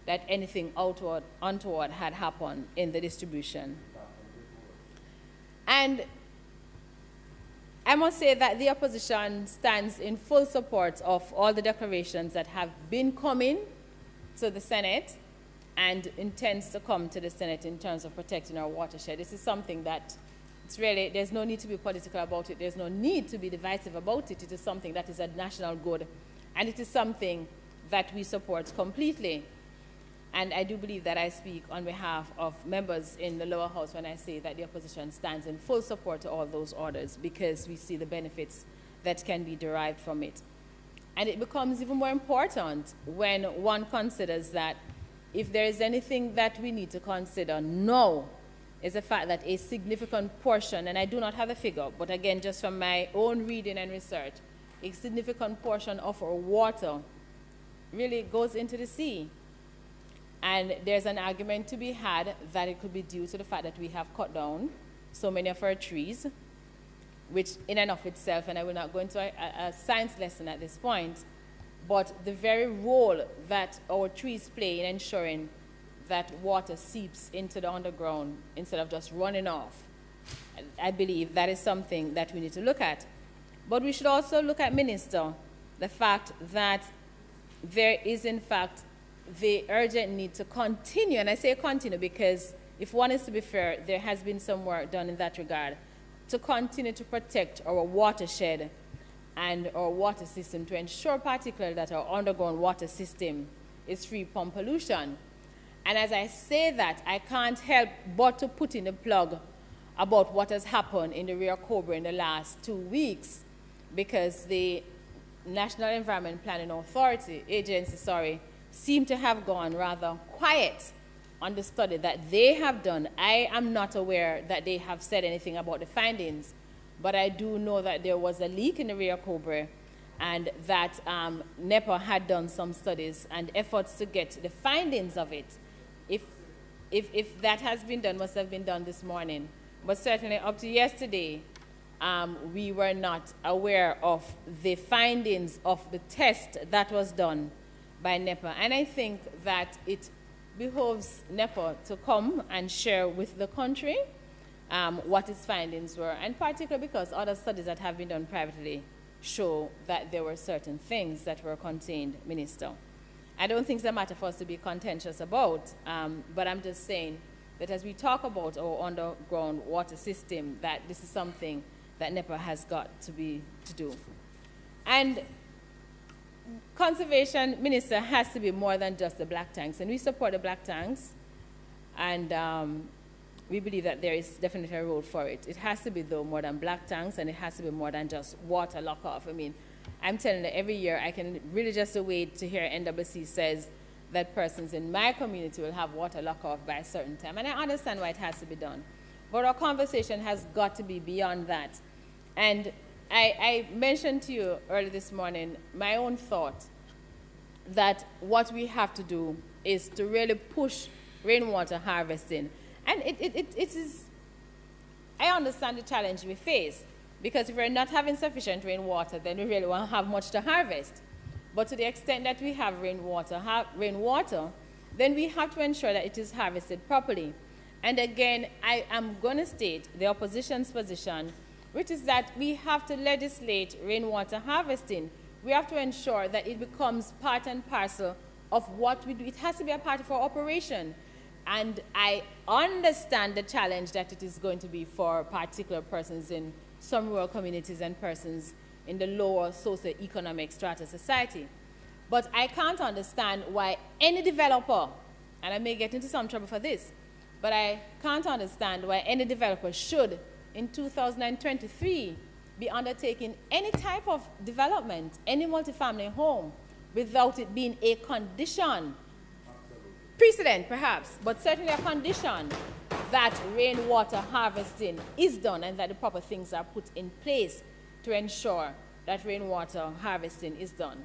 that anything untoward had happened in the distribution. And I must say that the opposition stands in full support of all the declarations that have been coming to the Senate and intends to come to the Senate in terms of protecting our watershed. This is something that it's really, there's no need to be political about it. There's no need to be divisive about it. It is something that is a national good. And it is something that we support completely. And I do believe that I speak on behalf of members in the lower house when I say that the opposition stands in full support to all those orders, because we see the benefits that can be derived from it. And it becomes even more important when one considers that if there is anything that we need to consider now, is the fact that a significant portion, and I do not have a figure, but again, just from my own reading and research, a significant portion of our water really goes into the sea. And there's an argument to be had that it could be due to the fact that we have cut down so many of our trees, which in and of itself, and I will not go into a science lesson at this point, but the very role that our trees play in ensuring that water seeps into the underground instead of just running off. I believe that is something that we need to look at. But we should also look at, Minister, the fact that there is, in fact, the urgent need to continue, and I say continue because if one is to be fair, there has been some work done in that regard, to continue to protect our watershed and our water system, to ensure particularly that our underground water system is free from pollution. And as I say that, I can't help but to put in a plug about what has happened in the Rio Cobra in the last 2 weeks, because the National Environment Planning Agency, seem to have gone rather quiet on the study that they have done. I am not aware that they have said anything about the findings, but I do know that there was a leak in the Rio Cobra, and that NEPA had done some studies and efforts to get the findings of it. If that has been done, must have been done this morning. But certainly up to yesterday, we were not aware of the findings of the test that was done by NEPA. And I think that it behoves NEPA to come and share with the country what its findings were, and particularly because other studies that have been done privately show that there were certain things that were contained, Minister. I don't think it's a matter for us to be contentious about, but I'm just saying that as we talk about our underground water system, that this is something that NEPA has got to do. And conservation, Minister, has to be more than just the black tanks. And we support the black tanks. And we believe that there is definitely a role for it. It has to be, though, more than black tanks, and it has to be more than just water lock-off. I mean, I'm telling you, every year I can really just wait to hear NWC says that persons in my community will have water lock-off by a certain time. And I understand why it has to be done. But our conversation has got to be beyond that. And I mentioned to you early this morning my own thought that what we have to do is to really push rainwater harvesting. And it is, I understand the challenge we face, because if we're not having sufficient rainwater, then we really won't have much to harvest. But to the extent that we have rainwater, then we have to ensure that it is harvested properly. And again, I am going to state the opposition's position, which is that we have to legislate rainwater harvesting. We have to ensure that it becomes part and parcel of what we do. It has to be a part of our operation. And I understand the challenge that it is going to be for particular persons in some rural communities and persons in the lower socioeconomic strata society. But I can't understand why any developer, and I may get into some trouble for this, but I can't understand why any developer should, in 2023, be undertaking any type of development, any multifamily home, without it being a condition, precedent perhaps, but certainly a condition that rainwater harvesting is done and that the proper things are put in place to ensure that rainwater harvesting is done.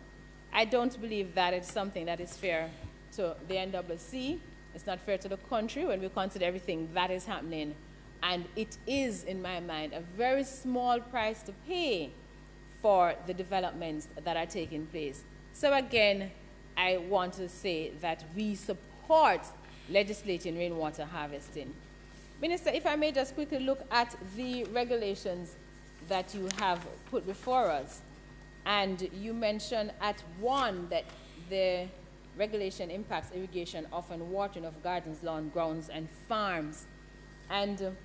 I don't believe that it's something that is fair to the NWC. It's not fair to the country when we consider everything that is happening. And it is, in my mind, a very small price to pay for the developments that are taking place. So again, I want to say that we support legislating rainwater harvesting. Minister, if I may just quickly look at the regulations that you have put before us. And you mentioned at one that the regulation impacts irrigation of and watering of gardens, lawn, grounds, and farms. And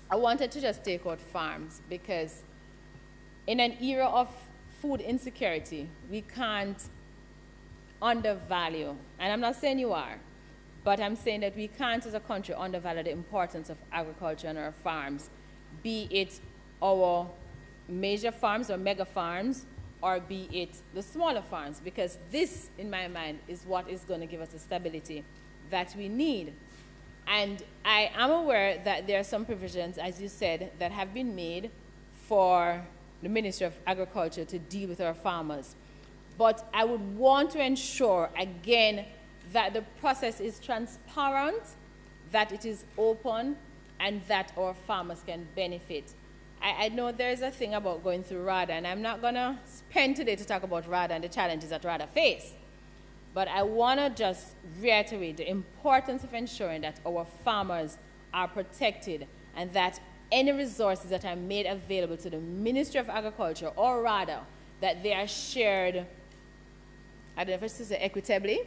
I wanted to just take out farms because in an era of food insecurity, we can't undervalue, and I'm not saying you are, but I'm saying that we can't as a country undervalue the importance of agriculture and our farms, be it our major farms or mega farms, or be it the smaller farms, because this, in my mind, is what is going to give us the stability that we need. And I am aware that there are some provisions, as you said, that have been made for the Ministry of Agriculture to deal with our farmers. But I would want to ensure, again, that the process is transparent, that it is open, and that our farmers can benefit. I know there's a thing about going through RADA, and I'm not going to spend today to talk about RADA and the challenges that RADA face. But I want to just reiterate the importance of ensuring that our farmers are protected and that any resources that are made available to the Ministry of Agriculture or RADA, that they are shared, I don't know if it's to say equitably,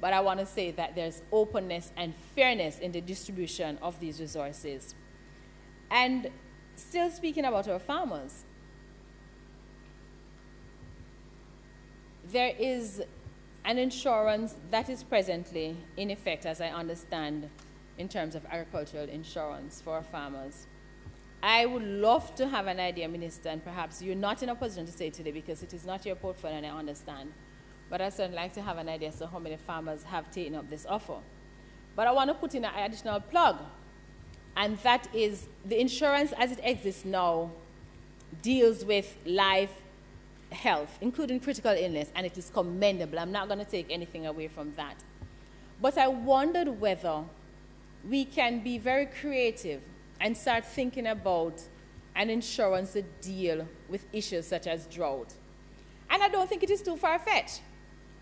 but I want to say that there's openness and fairness in the distribution of these resources. And still speaking about our farmers, there is an insurance that is presently in effect, as I understand, in terms of agricultural insurance for our farmers. I would love to have an idea, Minister, and perhaps you're not in a position to say today because it is not your portfolio and I understand, but I'd certainly like to have an idea as to how many farmers have taken up this offer. But I want to put in an additional plug, and that is the insurance as it exists now deals with life, health, including critical illness, and it is commendable. I'm not going to take anything away from that. But I wondered whether we can be very creative and start thinking about an insurance to deal with issues such as drought. And I don't think it is too far-fetched.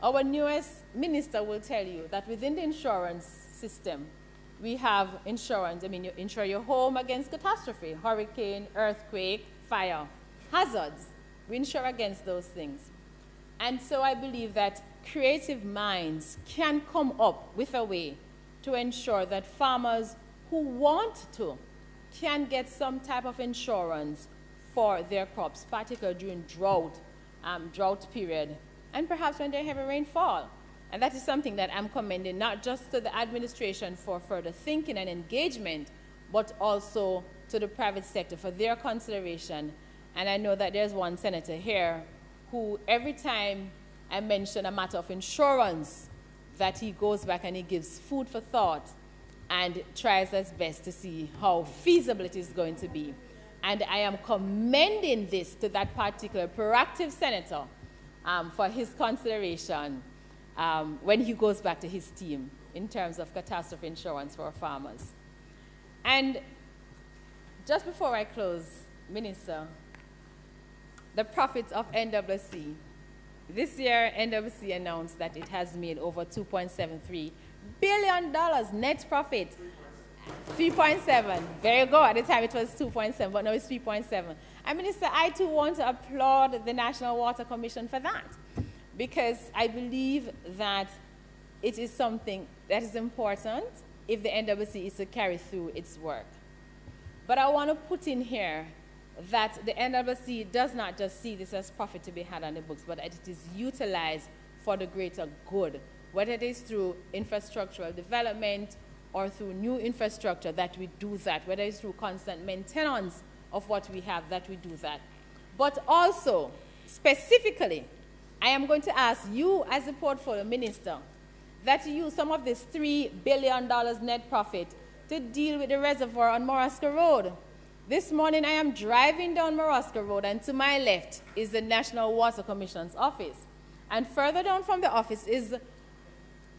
Our newest minister will tell you that within the insurance system, we have insurance. I mean, you insure your home against catastrophe, hurricane, earthquake, fire, hazards. We insure against those things. And so I believe that creative minds can come up with a way to ensure that farmers who want to can get some type of insurance for their crops, particularly during drought period, and perhaps when there's heavy rainfall. And that is something that I'm commending not just to the administration for further thinking and engagement, but also to the private sector for their consideration. And I know that there's one senator here who every time I mention a matter of insurance, that he goes back and he gives food for thought and tries his best to see how feasible it is going to be. And I am commending this to that particular proactive senator for his consideration when he goes back to his team in terms of catastrophe insurance for farmers. And just before I close, Minister, the profits of NWC. This year, NWC announced that it has made over $2.73 billion net profit. 3.7. Very good. At the time it was 2.7, but now it's 3.7. And Minister, I too want to applaud the National Water Commission for that, because I believe that it is something that is important if the NWC is to carry through its work. But I want to put in here that the NWC does not just see this as profit to be had on the books, but that it is utilized for the greater good, whether it is through infrastructural development or through new infrastructure that we do that, whether it's through constant maintenance of what we have that we do that. But also, specifically, I am going to ask you as a portfolio minister that you use some of this $3 billion net profit to deal with the reservoir on Morosca Road. This morning I am driving down Morosca Road, and to my left is the National Water Commission's office. And further down from the office is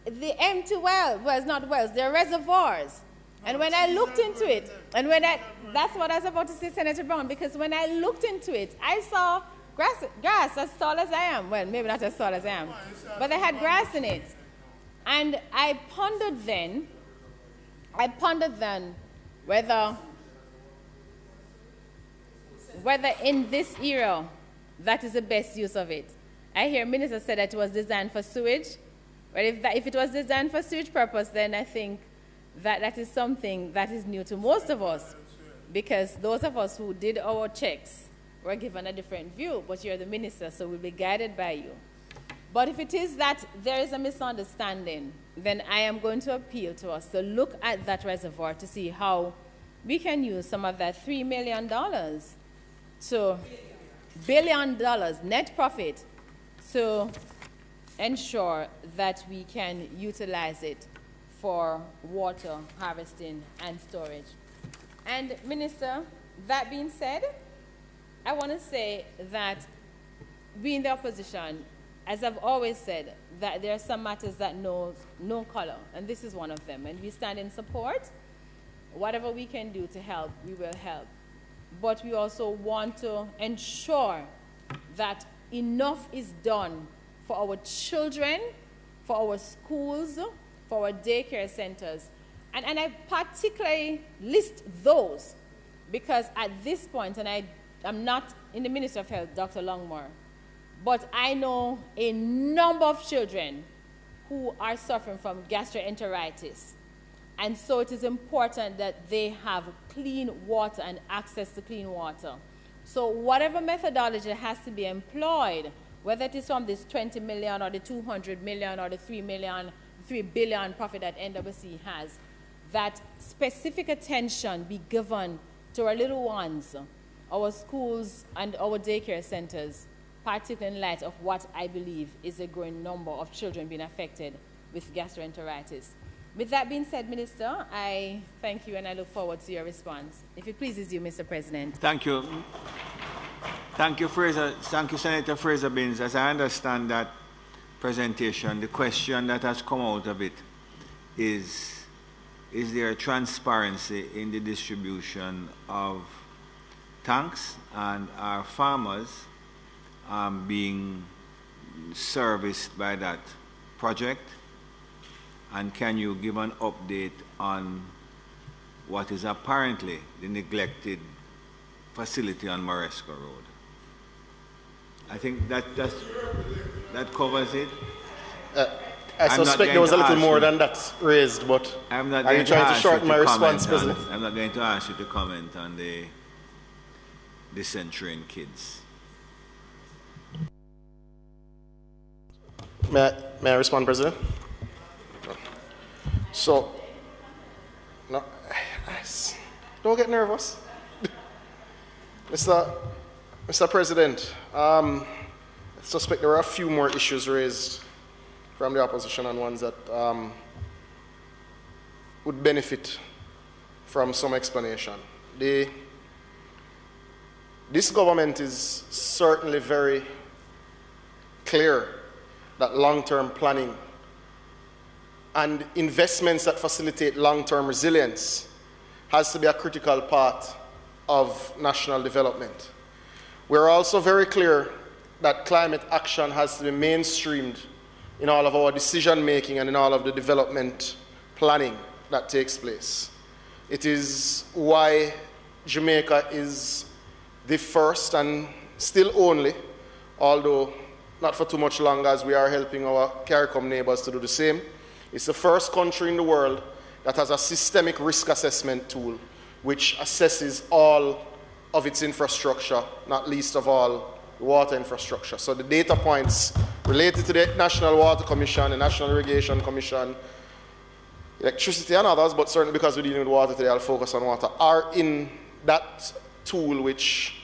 the empty wells, well, it's not wells, they're reservoirs. And when I looked into it, and that's what I was about to say, Senator Brown, because when I looked into it, I saw grass as tall as I am. Well, maybe not as tall as I am, but they had grass in it. And I pondered then whether in this era that is the best use of it. I hear Minister said that it was designed for sewage. Well, if it was designed for sewage purpose, then I think that is something that is new to most of us, because those of us who did our checks were given a different view, but you're the minister, so we'll be guided by you. But if it is that there is a misunderstanding, then I am going to appeal to us to look at that reservoir to see how we can use some of that $3 million to $1 billion net profit to ensure that we can utilize it for water harvesting and storage. And Minister, that being said, I want to say that we in the opposition, as I've always said, that there are some matters that know no color, and this is one of them. And we stand in support. Whatever we can do to help, we will help. But we also want to ensure that enough is done for our children, for our schools, for our daycare centers. And I particularly list those because at this point, and I'm not in the Ministry of Health, Dr. Longmore, but I know a number of children who are suffering from gastroenteritis. And so it is important that they have clean water and access to clean water. So whatever methodology has to be employed, whether it is from this 20 million or the 200 million or the 3 billion profit that NWC has, that specific attention be given to our little ones, our schools and our daycare centers, particularly in light of what I believe is a growing number of children being affected with gastroenteritis. With that being said, Minister, I thank you and I look forward to your response. If it pleases you, Mr. President. Thank you. Thank you, Fraser. Thank you, Senator Fraser Binns. As I understand that presentation, the question that has come out of it is there transparency in the distribution of tanks, and are farmers being serviced by that project? And can you give an update on what is apparently the neglected facility on Morosca Road? I think that covers it. I suspect there was a little more than that raised, but are you trying to shorten my response, President? I'm not going to ask you to comment on the centurion kids. May I respond, President? So, no, don't get nervous. Mr. President, I suspect there are a few more issues raised from the opposition and ones that would benefit from some explanation. This government is certainly very clear that long-term planning and investments that facilitate long-term resilience has to be a critical part of national development. We're also very clear that climate action has to be mainstreamed in all of our decision-making and in all of the development planning that takes place. It is why Jamaica is the first and still only, although not for too much longer as we are helping our CARICOM neighbors to do the same. It's the first country in the world that has a systemic risk assessment tool which assesses all of its infrastructure, not least of all the water infrastructure. So the data points related to the National Water Commission, the National Irrigation Commission, electricity and others, but certainly because we're dealing with water today, I'll focus on water, are in that tool which,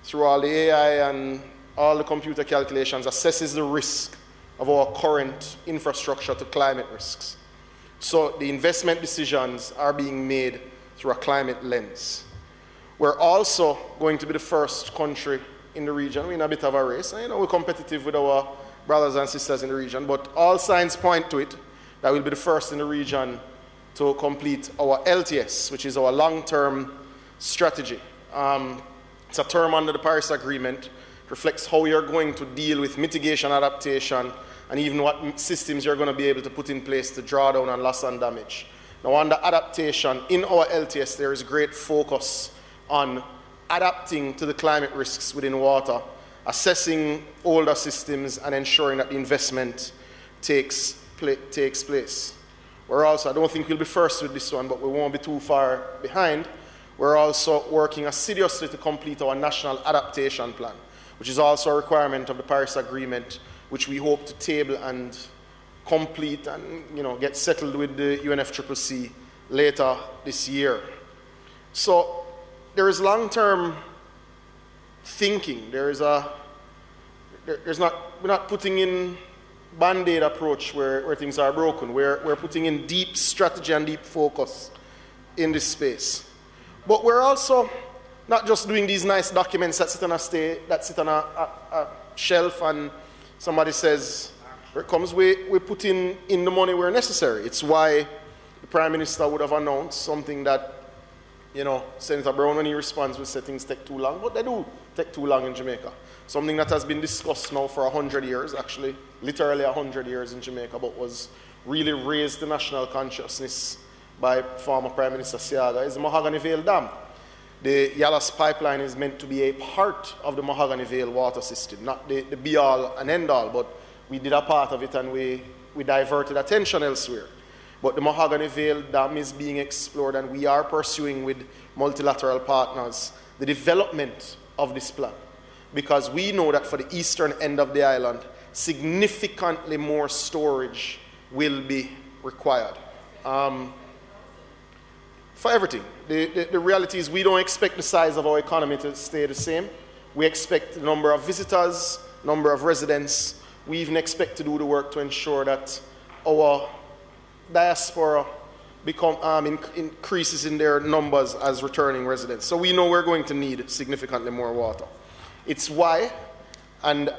through all the AI and all the computer calculations, assesses the risk of our current infrastructure to climate risks. So the investment decisions are being made through a climate lens. We're also going to be the first country in the region. We're in a bit of a race. And, we're competitive with our brothers and sisters in the region, but all signs point to it that we'll be the first in the region to complete our LTS, which is our long-term strategy. It's a term under the Paris Agreement. It reflects how you're going to deal with mitigation, adaptation, and even what systems you're going to be able to put in place to draw down on loss and damage. Now, under adaptation, in our LTS, there is great focus on adapting to the climate risks within water, assessing older systems, and ensuring that the investment takes place. We're also, I don't think we'll be first with this one, but we won't be too far behind. We're also working assiduously to complete our national adaptation plan, which is also a requirement of the Paris Agreement, which we hope to table and complete and get settled with the UNFCCC later this year. So there is long-term thinking. We're not putting in band-aid approach where things are broken. We're putting in deep strategy and deep focus in this space. But we're also not just doing these nice documents that sit on a shelf and somebody says, here it comes, we put in the money where necessary. It's why the Prime Minister would have announced something that, Senator Brown, when he responds, will say things take too long, but they do take too long in Jamaica. Something that has been discussed now for 100 years, actually, literally 100 years in Jamaica, but was really raised to national consciousness by former Prime Minister Siaga, is the Mahogany Vale Dam. The Yalas pipeline is meant to be a part of the Mahogany Vale water system, not the be-all and end-all, but we did a part of it and we diverted attention elsewhere. But the Mahogany Vale Dam is being explored and we are pursuing with multilateral partners the development of this plan, because we know that for the eastern end of the island, significantly more storage will be required. For everything. The reality is we don't expect the size of our economy to stay the same. We expect the number of visitors, number of residents. We even expect to do the work to ensure that our diaspora increases in their numbers as returning residents. So we know we're going to need significantly more water. It's why, and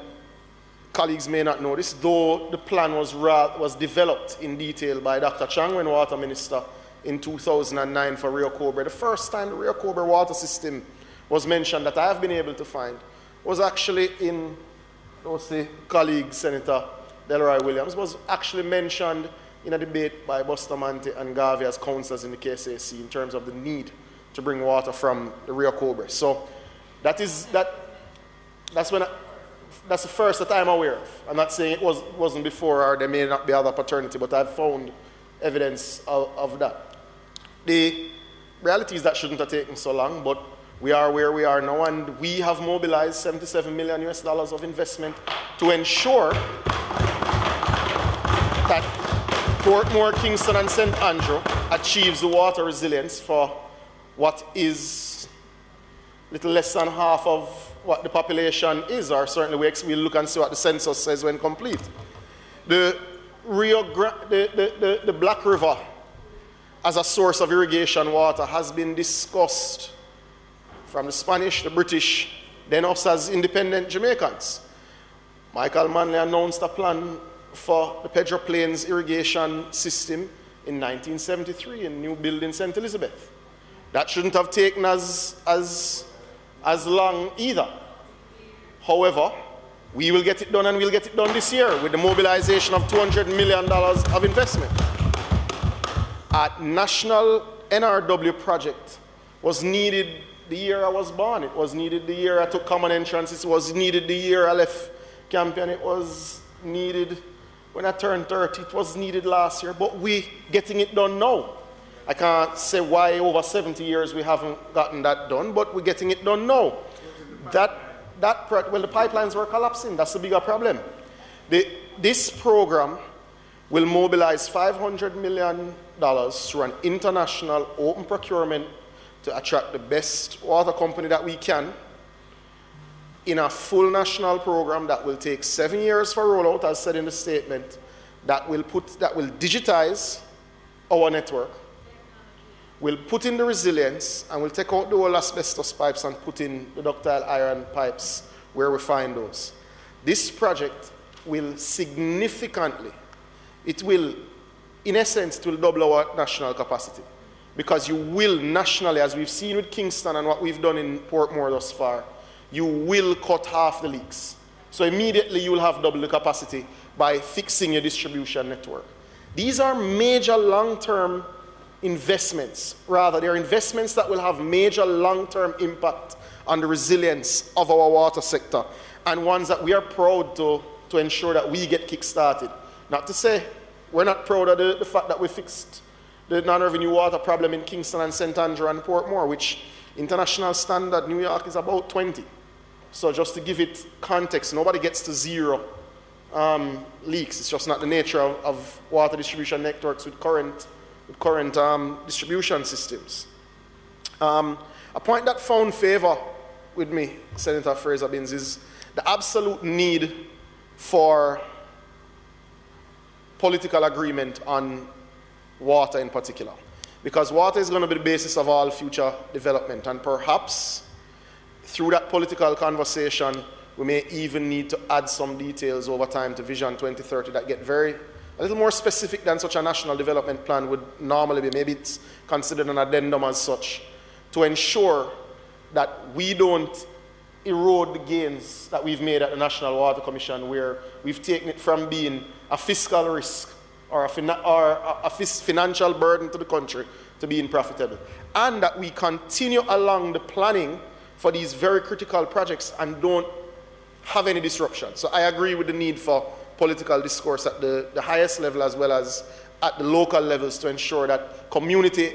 colleagues may not know this, though the plan was developed in detail by Dr. Chang when Water Minister in 2009 for Rio Cobre. The first time the Rio Cobre water system was mentioned that I have been able to find was actually in, colleague Senator Delroy Williams, was actually mentioned in a debate by Bustamante and Garvey as councillors in the KSAC in terms of the need to bring water from the Rio Cobre. So that's the first that I'm aware of. I'm not saying it wasn't before or there may not be other paternity, but I've found evidence of that. The reality is that shouldn't have taken so long, but we are where we are now, and we have mobilized $77 million of investment to ensure that Portmore, Kingston, and St. Andrew achieves the water resilience for what is little less than half of what the population is, or certainly we'll look and see what the census says when complete. The Black River as a source of irrigation water has been discussed from the Spanish, the British, then us as independent Jamaicans. Michael Manley announced a plan for the Pedro Plains irrigation system in 1973 in New Building, St. Elizabeth. That shouldn't have taken as long either. However, we will get it done, and we'll get it done this year with the mobilization of $200 million of investment. A national NRW project was needed the year I was born. It was needed the year I took common entrance. It was needed the year I left Campion. It was needed when I turned 30. It was needed last year, but we're getting it done now. I can't say why over 70 years we haven't gotten that done, but we're getting it done now. Well, the pipelines were collapsing. That's the bigger problem. This program will mobilize $500 million through an international open procurement to attract the best water company that we can in a full national program that will take 7 years for rollout, as said in the statement, that will digitize our network, will put in the resilience, and will take out the old asbestos pipes and put in the ductile iron pipes where we find those. This project will significantly, in essence, it will double our national capacity. Because you will nationally, as we've seen with Kingston and what we've done in Portmore thus far, you will cut half the leaks. So immediately you will have double the capacity by fixing your distribution network. These are major long-term investments. Rather, they're investments that will have major long-term impact on the resilience of our water sector, and ones that we are proud to ensure that we get kick-started. Not to say we're not proud of the fact that we fixed the non-revenue water problem in Kingston and St. Andrew and Portmore, which international standard, New York is about 20. So just to give it context, nobody gets to zero leaks. It's just not the nature of water distribution networks with current distribution systems. A point that found favor with me, Senator Fraser-Binns, is the absolute need for political agreement on water in particular. Because water is going to be the basis of all future development, and perhaps through that political conversation, we may even need to add some details over time to Vision 2030 that get a little more specific than such a national development plan would normally be. Maybe it's considered an addendum as such, to ensure that we don't erode the gains that we've made at the National Water Commission, where we've taken it from being a fiscal risk or a financial burden to the country to being profitable. And that we continue along the planning for these very critical projects and don't have any disruption. So I agree with the need for political discourse at the highest level as well as at the local levels to ensure that communities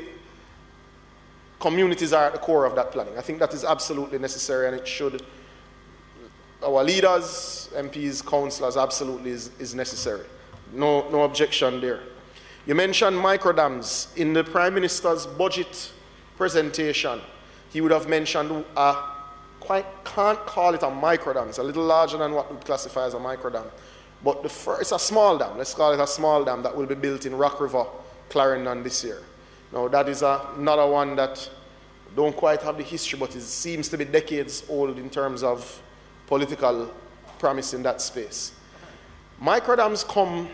are at the core of that planning. I think that is absolutely necessary, and it should, our leaders, MPs, councillors, absolutely is necessary. No objection there. You mentioned microdams. In the Prime Minister's budget presentation, he would have mentioned can't call it a microdam. It's a little larger than what we classify as a microdam. But it's a small dam. Let's call it a small dam that will be built in Rock River, Clarendon this year. Now, that is another one that don't quite have the history, but it seems to be decades old in terms of political promise in that space. Microdams come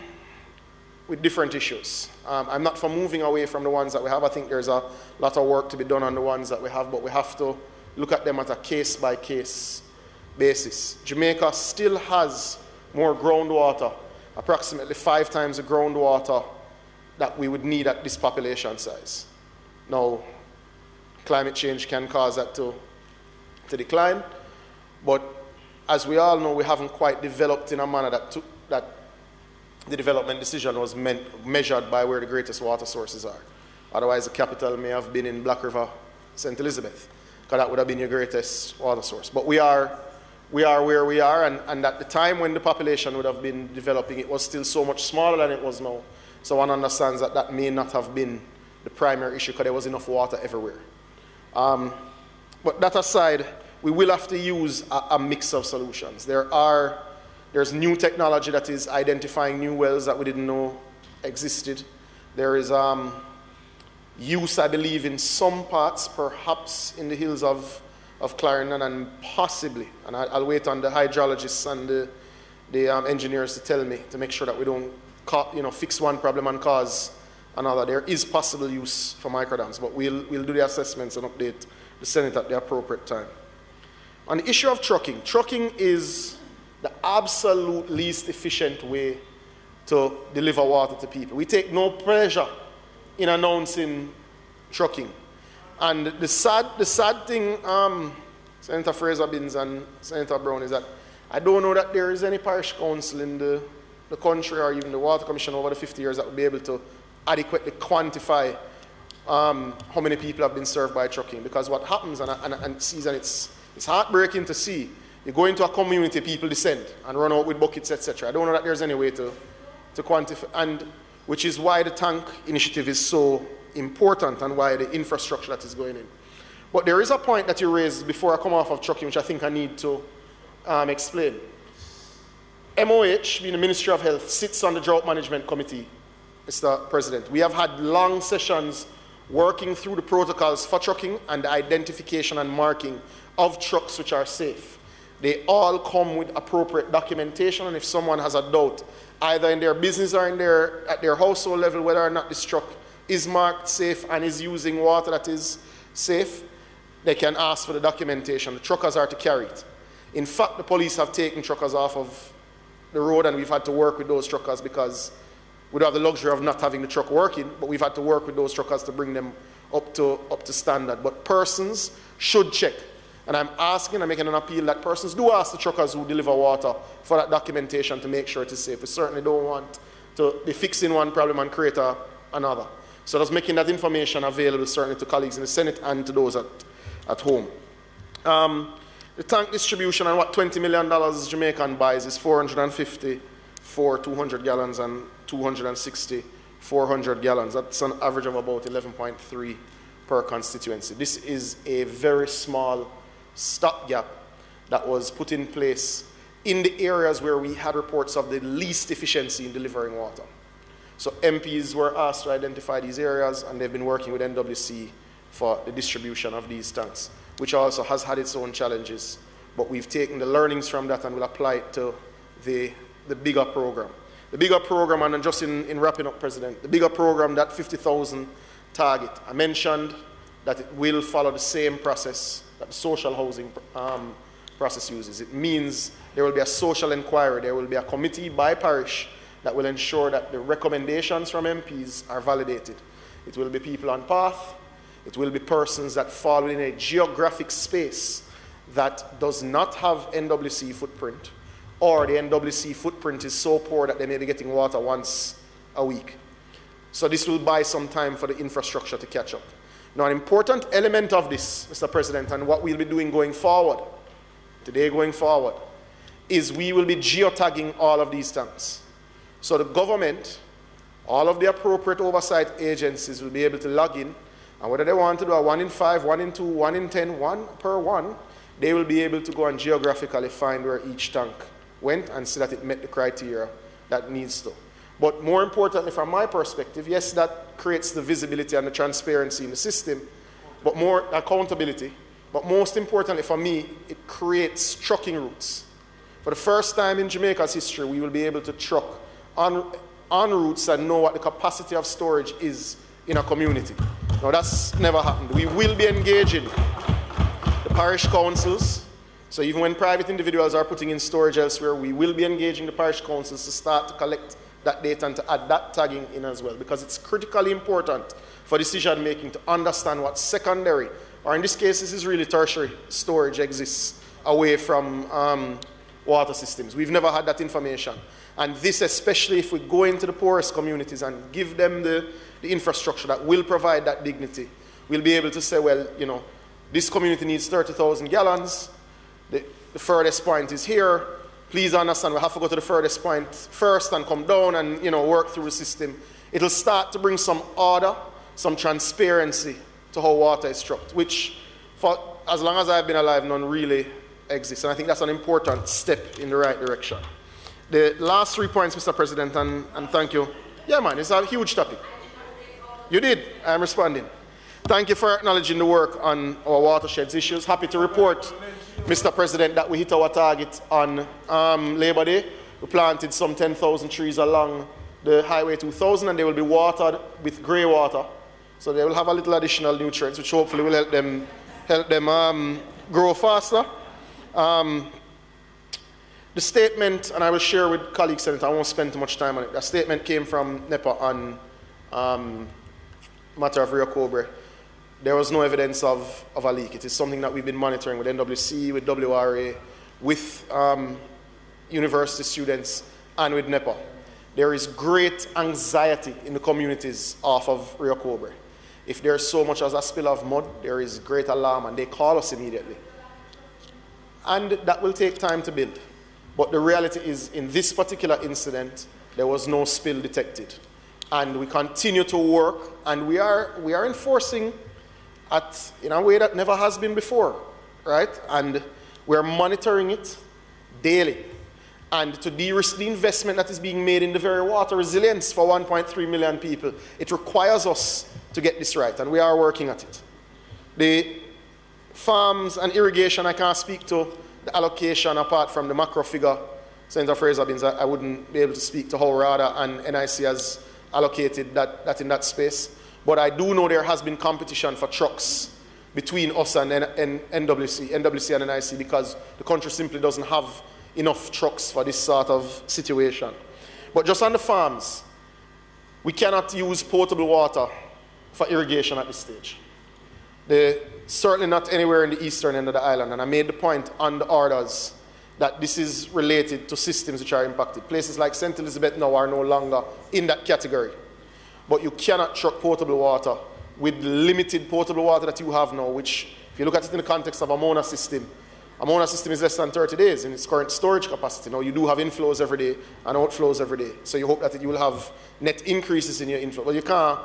with different issues. I'm not for moving away from the ones that we have. I think there's a lot of work to be done on the ones that we have, but we have to look at them at a case-by-case basis. Jamaica still has more groundwater, approximately 5 times the groundwater that we would need at this population size. Now, climate change can cause that to decline, but as we all know, we haven't quite developed in a manner that the development decision was measured by where the greatest water sources are. Otherwise, the capital may have been in Black River, St. Elizabeth, because that would have been your greatest water source. But we are we are where we are, and at the time when the population would have been developing, it was still so much smaller than it was now. So one understands that that may not have been the primary issue because there was enough water everywhere. But that aside, we will have to use a mix of solutions. There's new technology that is identifying new wells that we didn't know existed. There is use, I believe, in some parts, perhaps in the hills of Clarendon, and possibly, and I'll wait on the hydrologists and the engineers to tell me, to make sure that we don't fix one problem and cause another. There is possible use for microdams, but we'll do the assessments and update the Senate at the appropriate time. On the issue of trucking, trucking is the absolute least efficient way to deliver water to people. We take no pleasure in announcing trucking. And the sad thing, Senator Fraser-Binns and Senator Brown, is that I don't know that there is any parish council in the country or even the Water Commission over the 50 years that would be able to adequately quantify how many people have been served by trucking. Because what happens, and it's heartbreaking to see, you go into a community, people descend and run out with buckets, etc. I don't know that there's any way to quantify, and which is why the tank initiative is so important and why the infrastructure that is going in. But there is a point that you raised before I come off of trucking, which I think I need to explain. MOH, being the Ministry of Health, sits on the Drought Management Committee, Mr. President. We have had long sessions working through the protocols for trucking and the identification and marking of trucks which are safe. They all come with appropriate documentation, and if someone has a doubt, either in their business or at their household level, whether or not this truck is marked safe and is using water that is safe, they can ask for the documentation. The truckers are to carry it. In fact, the police have taken truckers off of the road, and we've had to work with those truckers because we don't have the luxury of not having the truck working, but we've had to work with those truckers to bring them up to standard. But persons should check. And I'm making an appeal that persons do ask the truckers who deliver water for that documentation to make sure it is safe. We certainly don't want to be fixing one problem and create another. So just making that information available certainly to colleagues in the Senate and to those at home. The tank distribution and what $20 million Jamaican buys is 450 for 200 gallons and 260 400 gallons. That's an average of about 11.3 per constituency. This is a very small stopgap that was put in place in the areas where we had reports of the least efficiency in delivering water. So MPs were asked to identify these areas, and they've been working with NWC for the distribution of these tanks, which also has had its own challenges. But we've taken the learnings from that and will apply it to the bigger program. The bigger program, and just in wrapping up, President, the bigger program, that 50,000 target, I mentioned that it will follow the same process that the social housing process uses. It means there will be a social inquiry, there will be a committee by parish that will ensure that the recommendations from MPs are validated. It will be people on path, it will be persons that fall within a geographic space that does not have NWC footprint, or the NWC footprint is so poor that they may be getting water once a week. So this will buy some time for the infrastructure to catch up. Now, an important element of this, Mr. President, and what we'll be doing going forward, is we will be geotagging all of these tanks. So the government, all of the appropriate oversight agencies will be able to log in, and whether they want to do a 1 in 5, 1 in 2, 1 in 10, 1 per 1, they will be able to go and geographically find where each tank went and see that it met the criteria that needs to. But more importantly, from my perspective, yes, that creates the visibility and the transparency in the system, but more accountability. But most importantly for me, it creates trucking routes. For the first time in Jamaica's history, we will be able to truck on routes and know what the capacity of storage is in a community. Now, that's never happened. We will be engaging the parish councils. So even when private individuals are putting in storage elsewhere, we will be engaging the parish councils to start to collect that data and to add that tagging in as well, because it's critically important for decision making to understand what secondary, or in this case, this is really tertiary storage exists away from water systems. We've never had that information. And this, especially if we go into the poorest communities and give them the infrastructure that will provide that dignity, we'll be able to say, well, you know, this community needs 30,000 gallons. the furthest point is here. Please understand, we have to go to the furthest point first and come down and, you know, work through the system. It'll start to bring some order, some transparency to how water is struck, which for as long as I've been alive, none really exists. And I think that's an important step in the right direction. The last 3 points, Mr. President, and thank you. Yeah, man, it's a huge topic. You did. I'm responding. Thank you for acknowledging the work on our watersheds issues. Happy to report, Mr. President, that we hit our target on Labor Day. We planted some 10,000 trees along the Highway 2000, and they will be watered with grey water. So they will have a little additional nutrients, which hopefully will help them grow faster. The statement, and I will share with colleagues, Senator, I won't spend too much time on it. The statement came from NEPA on matter of Rio Cobre. There was no evidence of a leak. It is something that we've been monitoring with NWC, with WRA, with university students, and with NEPA. There is great anxiety in the communities off of Rio Cobre. If there's so much as a spill of mud, there is great alarm, and they call us immediately. And that will take time to build. But the reality is, in this particular incident, there was no spill detected. And we continue to work, and we are enforcing in a way that never has been before, right? And we're monitoring it daily. And to de-risk the investment that is being made in the very water resilience for 1.3 million people, it requires us to get this right, and we are working at it. The farms and irrigation, I can't speak to the allocation apart from the macro figure. Senator Fraser-Binns, I wouldn't be able to speak to how RADA and NIC has allocated that in that space. But I do know there has been competition for trucks between us and NWC and NIC, because the country simply doesn't have enough trucks for this sort of situation. But just on the farms, we cannot use potable water for irrigation at this stage. Certainly not anywhere in the eastern end of the island, and I made the point on the orders that this is related to systems which are impacted. Places like St. Elizabeth now are no longer in that category. But you cannot truck potable water with limited potable water that you have now, which, if you look at it in the context of a Mona system is less than 30 days in its current storage capacity. Now, you do have inflows every day and outflows every day. So you hope that you will have net increases in your inflow. But you can't,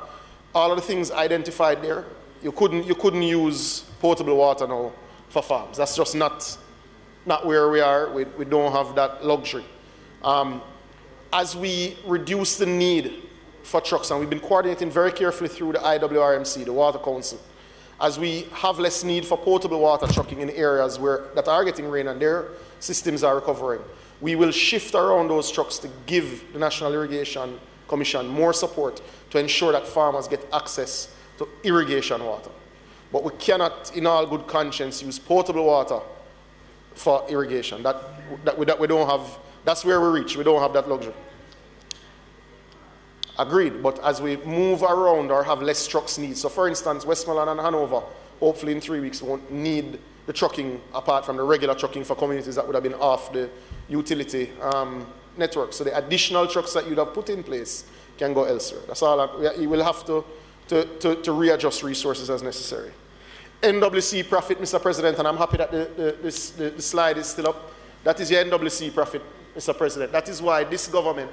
all of the things identified there, you couldn't use potable water now for farms. That's just not where we are. We don't have that luxury. As we reduce the need for trucks, and we've been coordinating very carefully through the IWRMC, the Water Council, as we have less need for potable water trucking in areas that are getting rain and their systems are recovering, we will shift around those trucks to give the National Irrigation Commission more support to ensure that farmers get access to irrigation water. But we cannot, in all good conscience, use potable water for irrigation. That we don't have, that's where we reach. We don't have that luxury. Agreed, but as we move around or have less trucks needs, so for instance, Westmoreland and Hanover, hopefully in 3 weeks, won't need the trucking apart from the regular trucking for communities that would have been off the utility network. So the additional trucks that you'd have put in place can go elsewhere. That's all. You will have to readjust resources as necessary. NWC profit, Mr. President, and I'm happy that the slide is still up. That is your NWC profit, Mr. President. That is why this government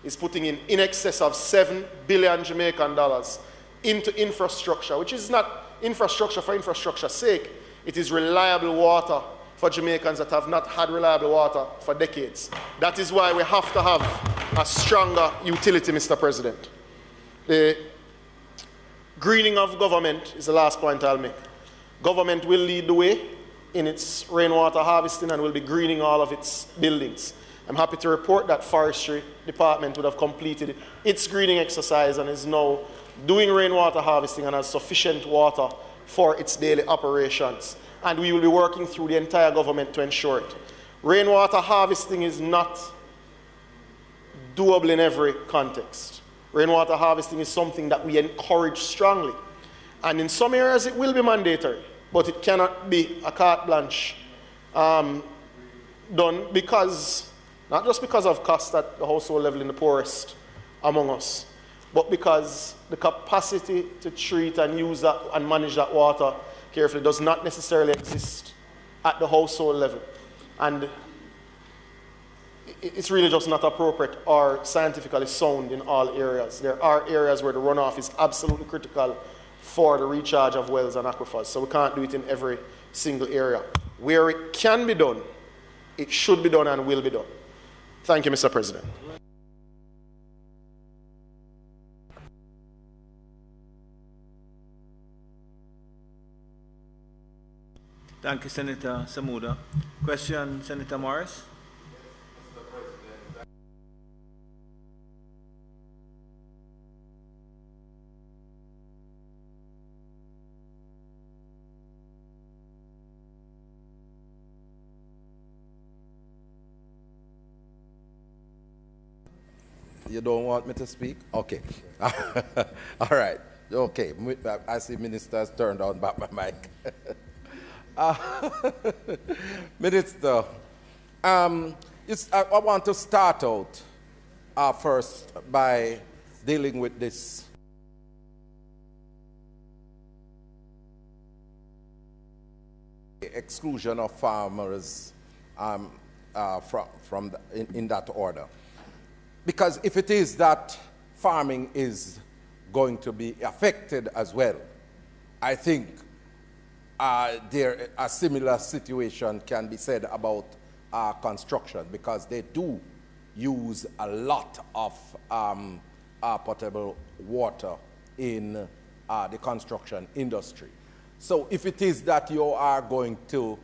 is putting in excess of 7 billion Jamaican dollars into infrastructure, which is not infrastructure for infrastructure's sake. It is reliable water for Jamaicans that have not had reliable water for decades. That is why we have to have a stronger utility, Mr. President. The greening of government is the last point I'll make. Government will lead the way in its rainwater harvesting and will be greening all of its buildings. I'm happy to report that Forestry Department would have completed its greening exercise and is now doing rainwater harvesting and has sufficient water for its daily operations. And we will be working through the entire government to ensure it. Rainwater harvesting is not doable in every context. Rainwater harvesting is something that we encourage strongly. And in some areas it will be mandatory, but it cannot be a carte blanche done because, not just because of cost at the household level in the poorest among us, but because the capacity to treat and use that and manage that water carefully does not necessarily exist at the household level. And it's really just not appropriate or scientifically sound in all areas. There are areas where the runoff is absolutely critical for the recharge of wells and aquifers, so we can't do it in every single area. Where it can be done, it should be done and will be done. Thank you, Mr. President. Thank you, Senator Samuda. Question, Senator Morris? You don't want me to speak? Okay. All right. Okay. I see ministers turned on back my mic. Minister, I want to start out first by dealing with this exclusion of farmers in that order. Because if it is that farming is going to be affected as well, I think a similar situation can be said about construction, because they do use a lot of potable water in the construction industry. So if it is that you are going to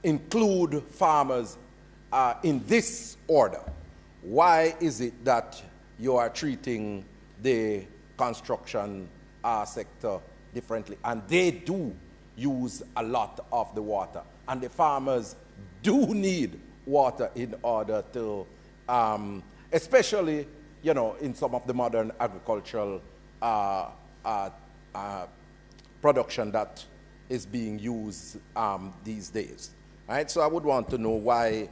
include farmers in this order, why is it that you are treating the construction sector differently? And they do use a lot of the water, and the farmers do need water in order to, especially, you know, in some of the modern agricultural production that is being used these days. Right? So I would want to know why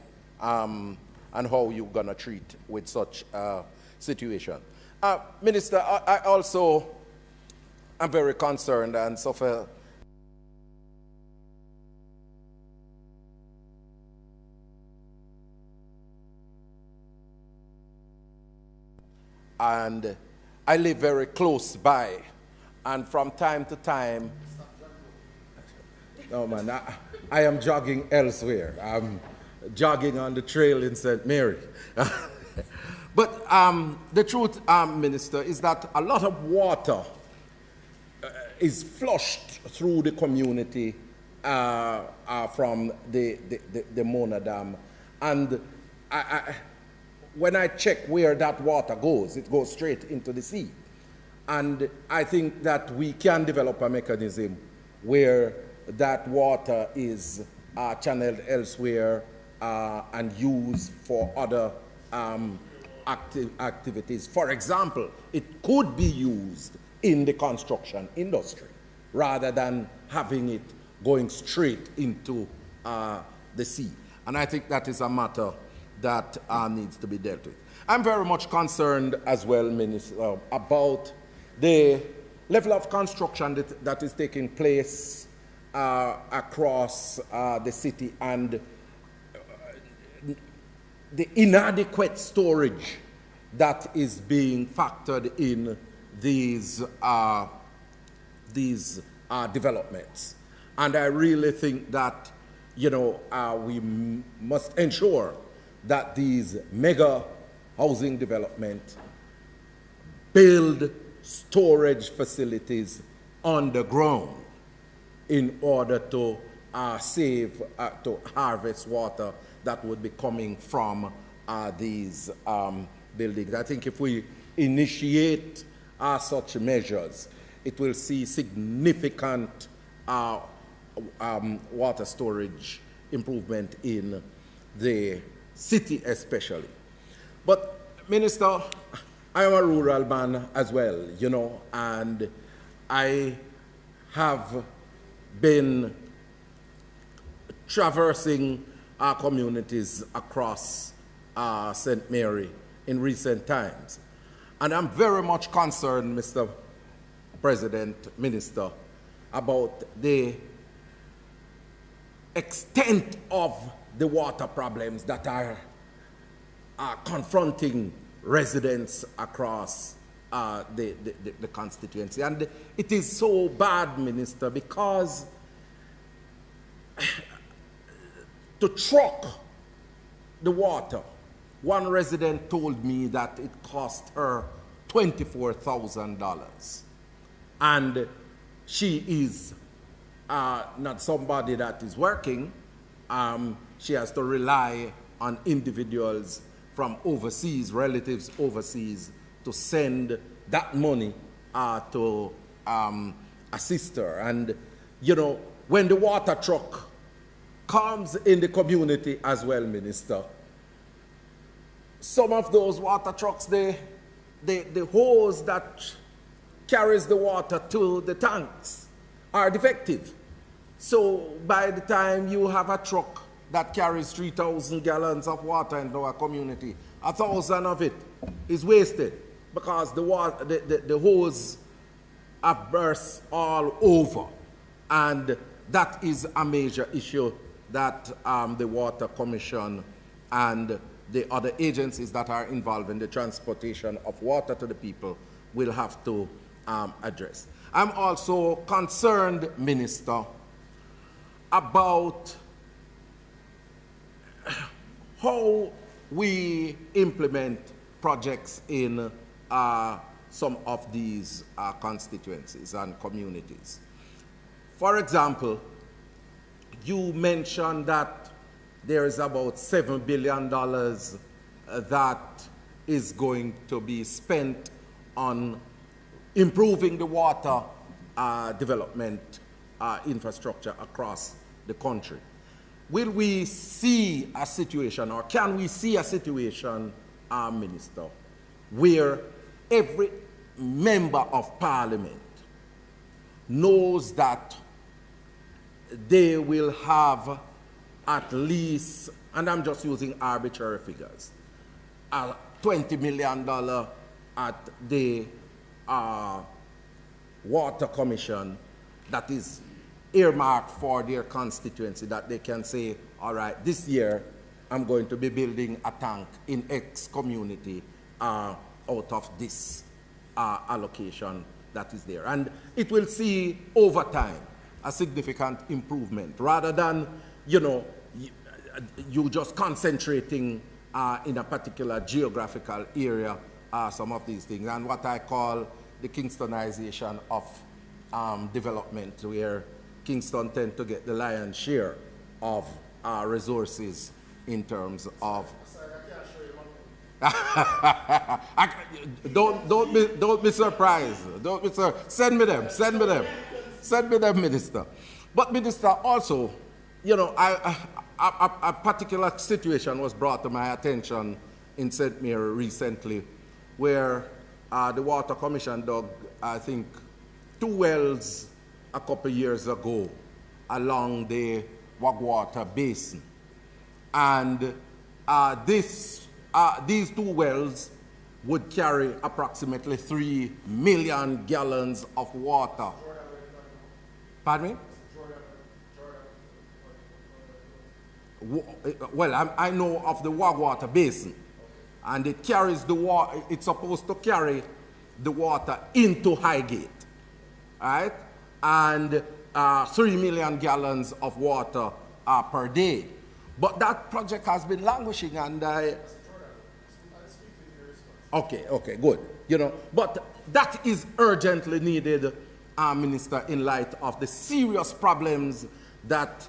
and how you're going to treat with such a situation. Minister, I also am very concerned and suffer. And I live very close by, and from time to time, no man, I am jogging elsewhere. I'm jogging on the trail in St. Mary. But the truth, Minister, is that a lot of water is flushed through the community from the Mona Dam. And when I check where that water goes, it goes straight into the sea. And I think that we can develop a mechanism where that water is channeled elsewhere and used for other activities. For example, it could be used in the construction industry rather than having it going straight into the sea. And I think that is a matter that needs to be dealt with. I'm very much concerned as well, Minister, about the level of construction that is taking place across the city, and the inadequate storage that is being factored in these developments. And I really think that, you know, we must ensure that these mega housing developments build storage facilities underground in order to to harvest water that would be coming from these buildings. I think if we initiate such measures, it will see significant water storage improvement in the city especially. But, Minister, I am a rural man as well, you know, and I have been traversing our communities across St. Mary in recent times. And I'm very much concerned, Mr. President, Minister, about the extent of the water problems that are confronting residents across the constituency. And it is so bad, Minister, because to truck the water, one resident told me that it cost her $24,000. And she is not somebody that is working. She has to rely on individuals from overseas, relatives overseas, to send that money to assist her. And, you know, when the water truck comes in the community as well, Minister, some of those water trucks, the hose that carries the water to the tanks are defective. So by the time you have a truck that carries 3,000 gallons of water into our community, 1,000 of it is wasted because the hose have burst all over. And that is a major issue that the Water Commission and the other agencies that are involved in the transportation of water to the people will have to address. I'm also concerned, Minister, about how we implement projects in some of these constituencies and communities. For example, you mentioned that there is about $7 billion that is going to be spent on improving the water development infrastructure across the country. Will we see a situation, or can we see a situation, Minister, where every member of Parliament knows that they will have at least, and I'm just using arbitrary figures, $20 million at the Water Commission that is earmarked for their constituency, that they can say, all right, this year I'm going to be building a tank in X community out of this allocation that is there. And it will see over time a significant improvement rather than, you know, you just concentrating in a particular geographical area, some of these things. And what I call the Kingstonization of development, where Kingston tend to get the lion's share of resources in terms of. Don't be surprised. Don't be surprised. Send me them, Minister. But Minister, also, you know, a particular situation was brought to my attention in St. Mary recently, where the Water Commission dug, I think, 2 wells a couple years ago along the Wagwater Basin. And these 2 wells would carry approximately 3 million gallons of water. Pardon me? Well, I know of the Wagwater Basin, and it carries the water. It's supposed to carry the water into Highgate, right? And 3 million gallons of water per day. But that project has been languishing, and okay, good. You know, but that is urgently needed, Minister, in light of the serious problems that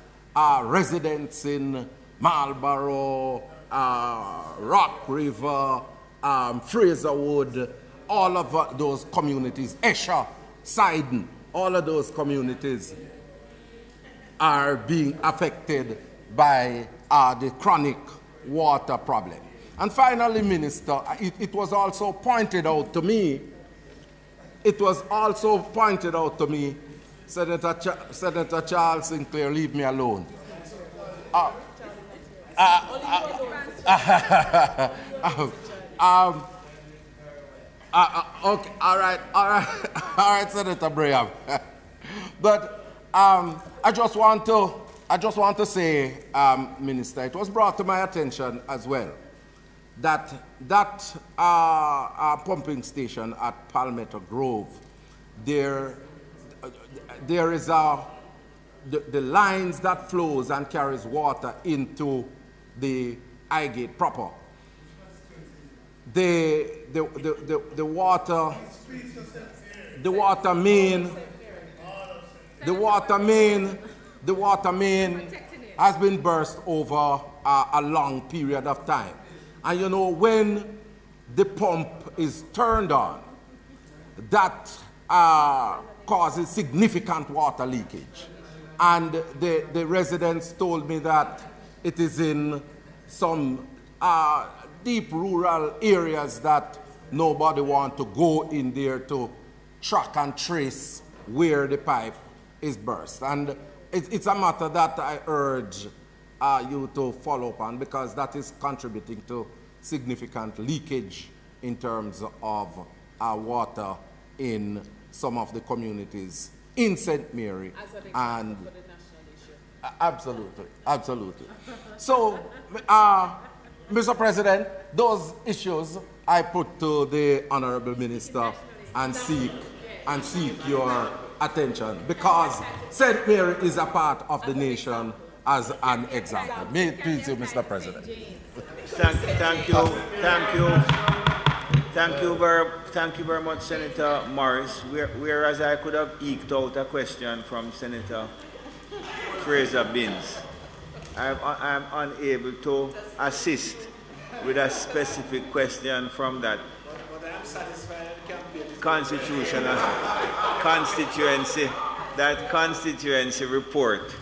residents in Marlborough, Rock River, Fraserwood, all of those communities, Esher, Sidon, all of those communities are being affected by the chronic water problem. And finally, Minister, it was also pointed out to me, Senator Charles Sinclair, leave me alone. Okay, all right, Senator Braham. But I just want to I just want to say, Minister, it was brought to my attention as well that pumping station at Palmetto Grove, there is the lines that flows and carries water into the Highgate proper. The water main has been burst over a long period of time. And you know, when the pump is turned on, that causes significant water leakage. And the residents told me that it is in some deep rural areas that nobody wants to go in there to track and trace where the pipe is burst. And it's a matter that I urge you to follow up on, because that is contributing to significant leakage in terms of water in some of the communities in St. Mary. As an and example for the national issue. Absolutely, absolutely. So, Mr. President, those issues I put to the Honorable Minister and seek your attention, because St. Mary is a part of the nation as an example. May it please you, Mr. President. Thank you very much, Senator Morris. Whereas I could have eked out a question from Senator Fraser Binns, I'm unable to assist with a specific question from that constituency report.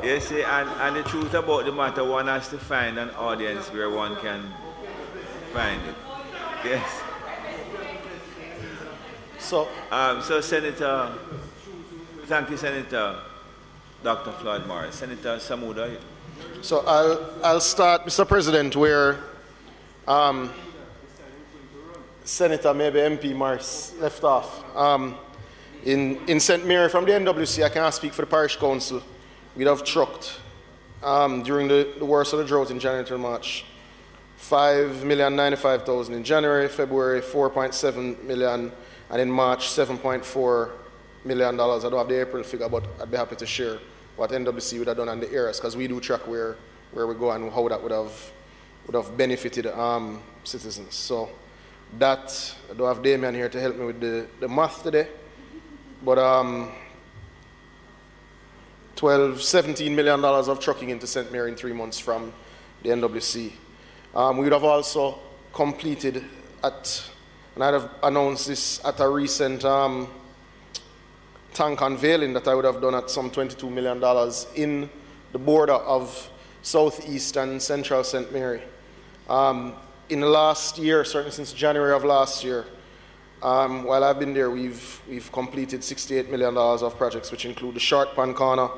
Yes, and the truth about the matter, one has to find an audience where one can find it. Yes. So Senator, thank you, Senator Dr. Floyd Morris. Senator Samuda. So I'll start, Mr. President, where Senator, maybe MP Morris left off. In St. Mary, from the NWC, I cannot speak for the parish council. We'd have trucked during the worst of the drought in January to March. 5,095,000 in January, February 4.7 million, and in March $7.4 million. I don't have the April figure, but I'd be happy to share what NWC would have done on the areas, because we do track where we go and how that would have benefited citizens. So that, I don't have Damien here to help me with the math today, but $17 million of trucking into St. Mary in 3 months from the NWC. We would have also completed and I'd have announced this at a recent tank unveiling that I would have done at some $22 million in the border of southeast and central St. Mary. In the last year, certainly since January of last year, while I've been there, we've completed $68 million of projects, which include the Short Pan Corner,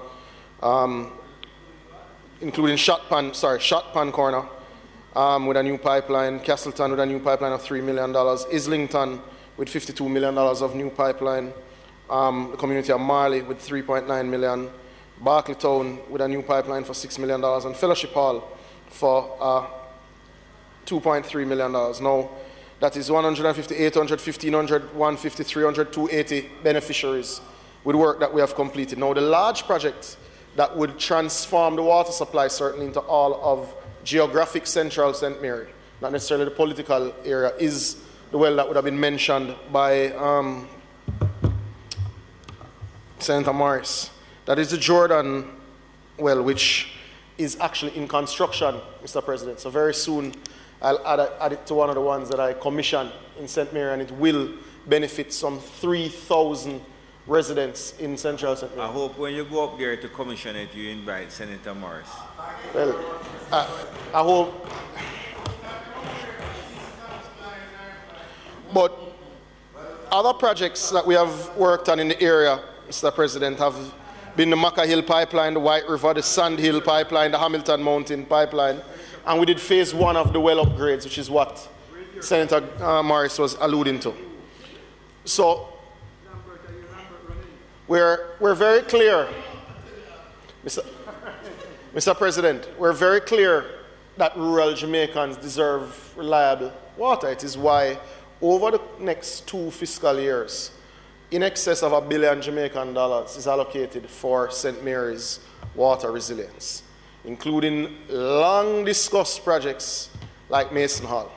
including Shot Pan Corner with a new pipeline, Castleton with a new pipeline of $3 million, Islington with $52 million of new pipeline, the community of Marley with $3.9 million, Barclaytown with a new pipeline for $6 million, and Fellowship Hall for $2.3 million. Now, that is 150, 800, 1,500, 150, 300, 280 beneficiaries with work that we have completed. Now, the large project that would transform the water supply certainly into all of geographic central St. Mary, not necessarily the political area, is the well that would have been mentioned by Senator Morris. That is the Jordan well, which is actually in construction, Mr. President. So very soon, I'll add it to one of the ones that I commissioned in St. Mary, and it will benefit some 3,000 residents in central St. Mary. I hope when you go up there to commission it, you invite Senator Morris. Well, I hope. But other projects that we have worked on in the area, Mr. President, have been the Maca Hill Pipeline, the White River, the Sand Hill Pipeline, the Hamilton Mountain Pipeline, and we did phase 1 of the well upgrades, which is what Senator Morris was alluding to. So we're very clear, Mr. President, we're very clear that rural Jamaicans deserve reliable water. It is why over the next 2 fiscal years, in excess of $1 billion Jamaican dollars is allocated for St. Mary's water resilience, including long discussed projects like Mason Hall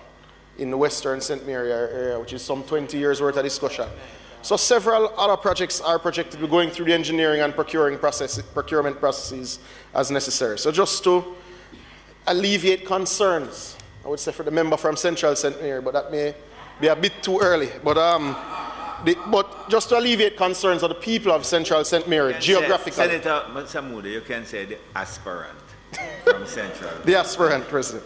in the western St. Mary area, which is some 20 years worth of discussion. So several other projects are projected to be going through the engineering and procurement processes as necessary. So just to alleviate concerns, I would say for the member from Central St. Mary, but that may be a bit too early. But just to alleviate concerns of the people of Central St. Mary, geographically. Senator Samuda, you can say the aspirant from Central. The aspirant, President.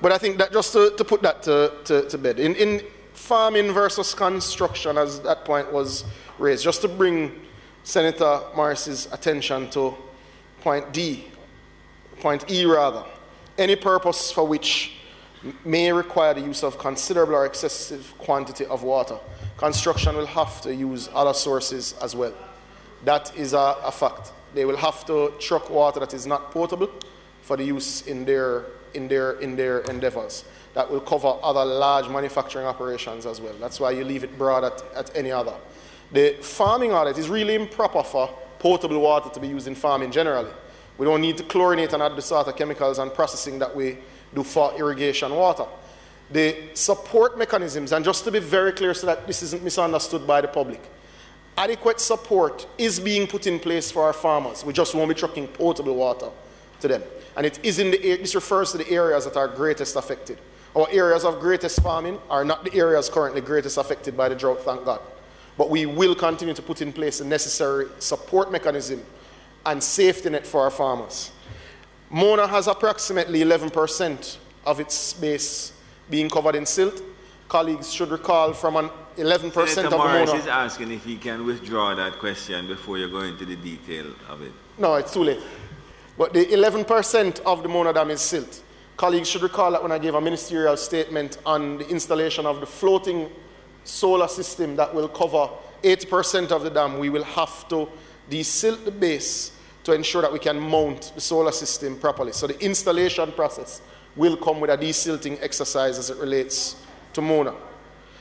But I think that just to put that to bed. In farming versus construction, as that point was raised, just to bring Senator Morris's attention to point E rather, any purpose for which may require the use of considerable or excessive quantity of water, construction will have to use other sources as well. That is a fact. They will have to truck water that is not potable for the use in their endeavors. That will cover other large manufacturing operations as well. That's why you leave it broad at any other. The farming audit is really improper for potable water to be used in farming generally. We don't need to chlorinate and add the sort of chemicals and processing that we do for irrigation water. The support mechanisms, and just to be very clear so that this isn't misunderstood by the public, adequate support is being put in place for our farmers. We just won't be trucking potable water to them. And it is this refers to the areas that are greatest affected. Our areas of greatest farming are not the areas currently greatest affected by the drought, thank God. But we will continue to put in place the necessary support mechanism and safety net for our farmers. Mona has approximately 11% of its base being covered in silt. Colleagues should recall from an 11% Senator of the Morris Mona. is asking if he can withdraw that question before you go into the detail of it. No, it's too late. But the 11% of the Mona Dam is silt. Colleagues should recall that when I gave a ministerial statement on the installation of the floating solar system that will cover 80% of the dam, we will have to desilt the base to ensure that we can mount the solar system properly. So the installation process will come with a desilting exercise as it relates to Mona.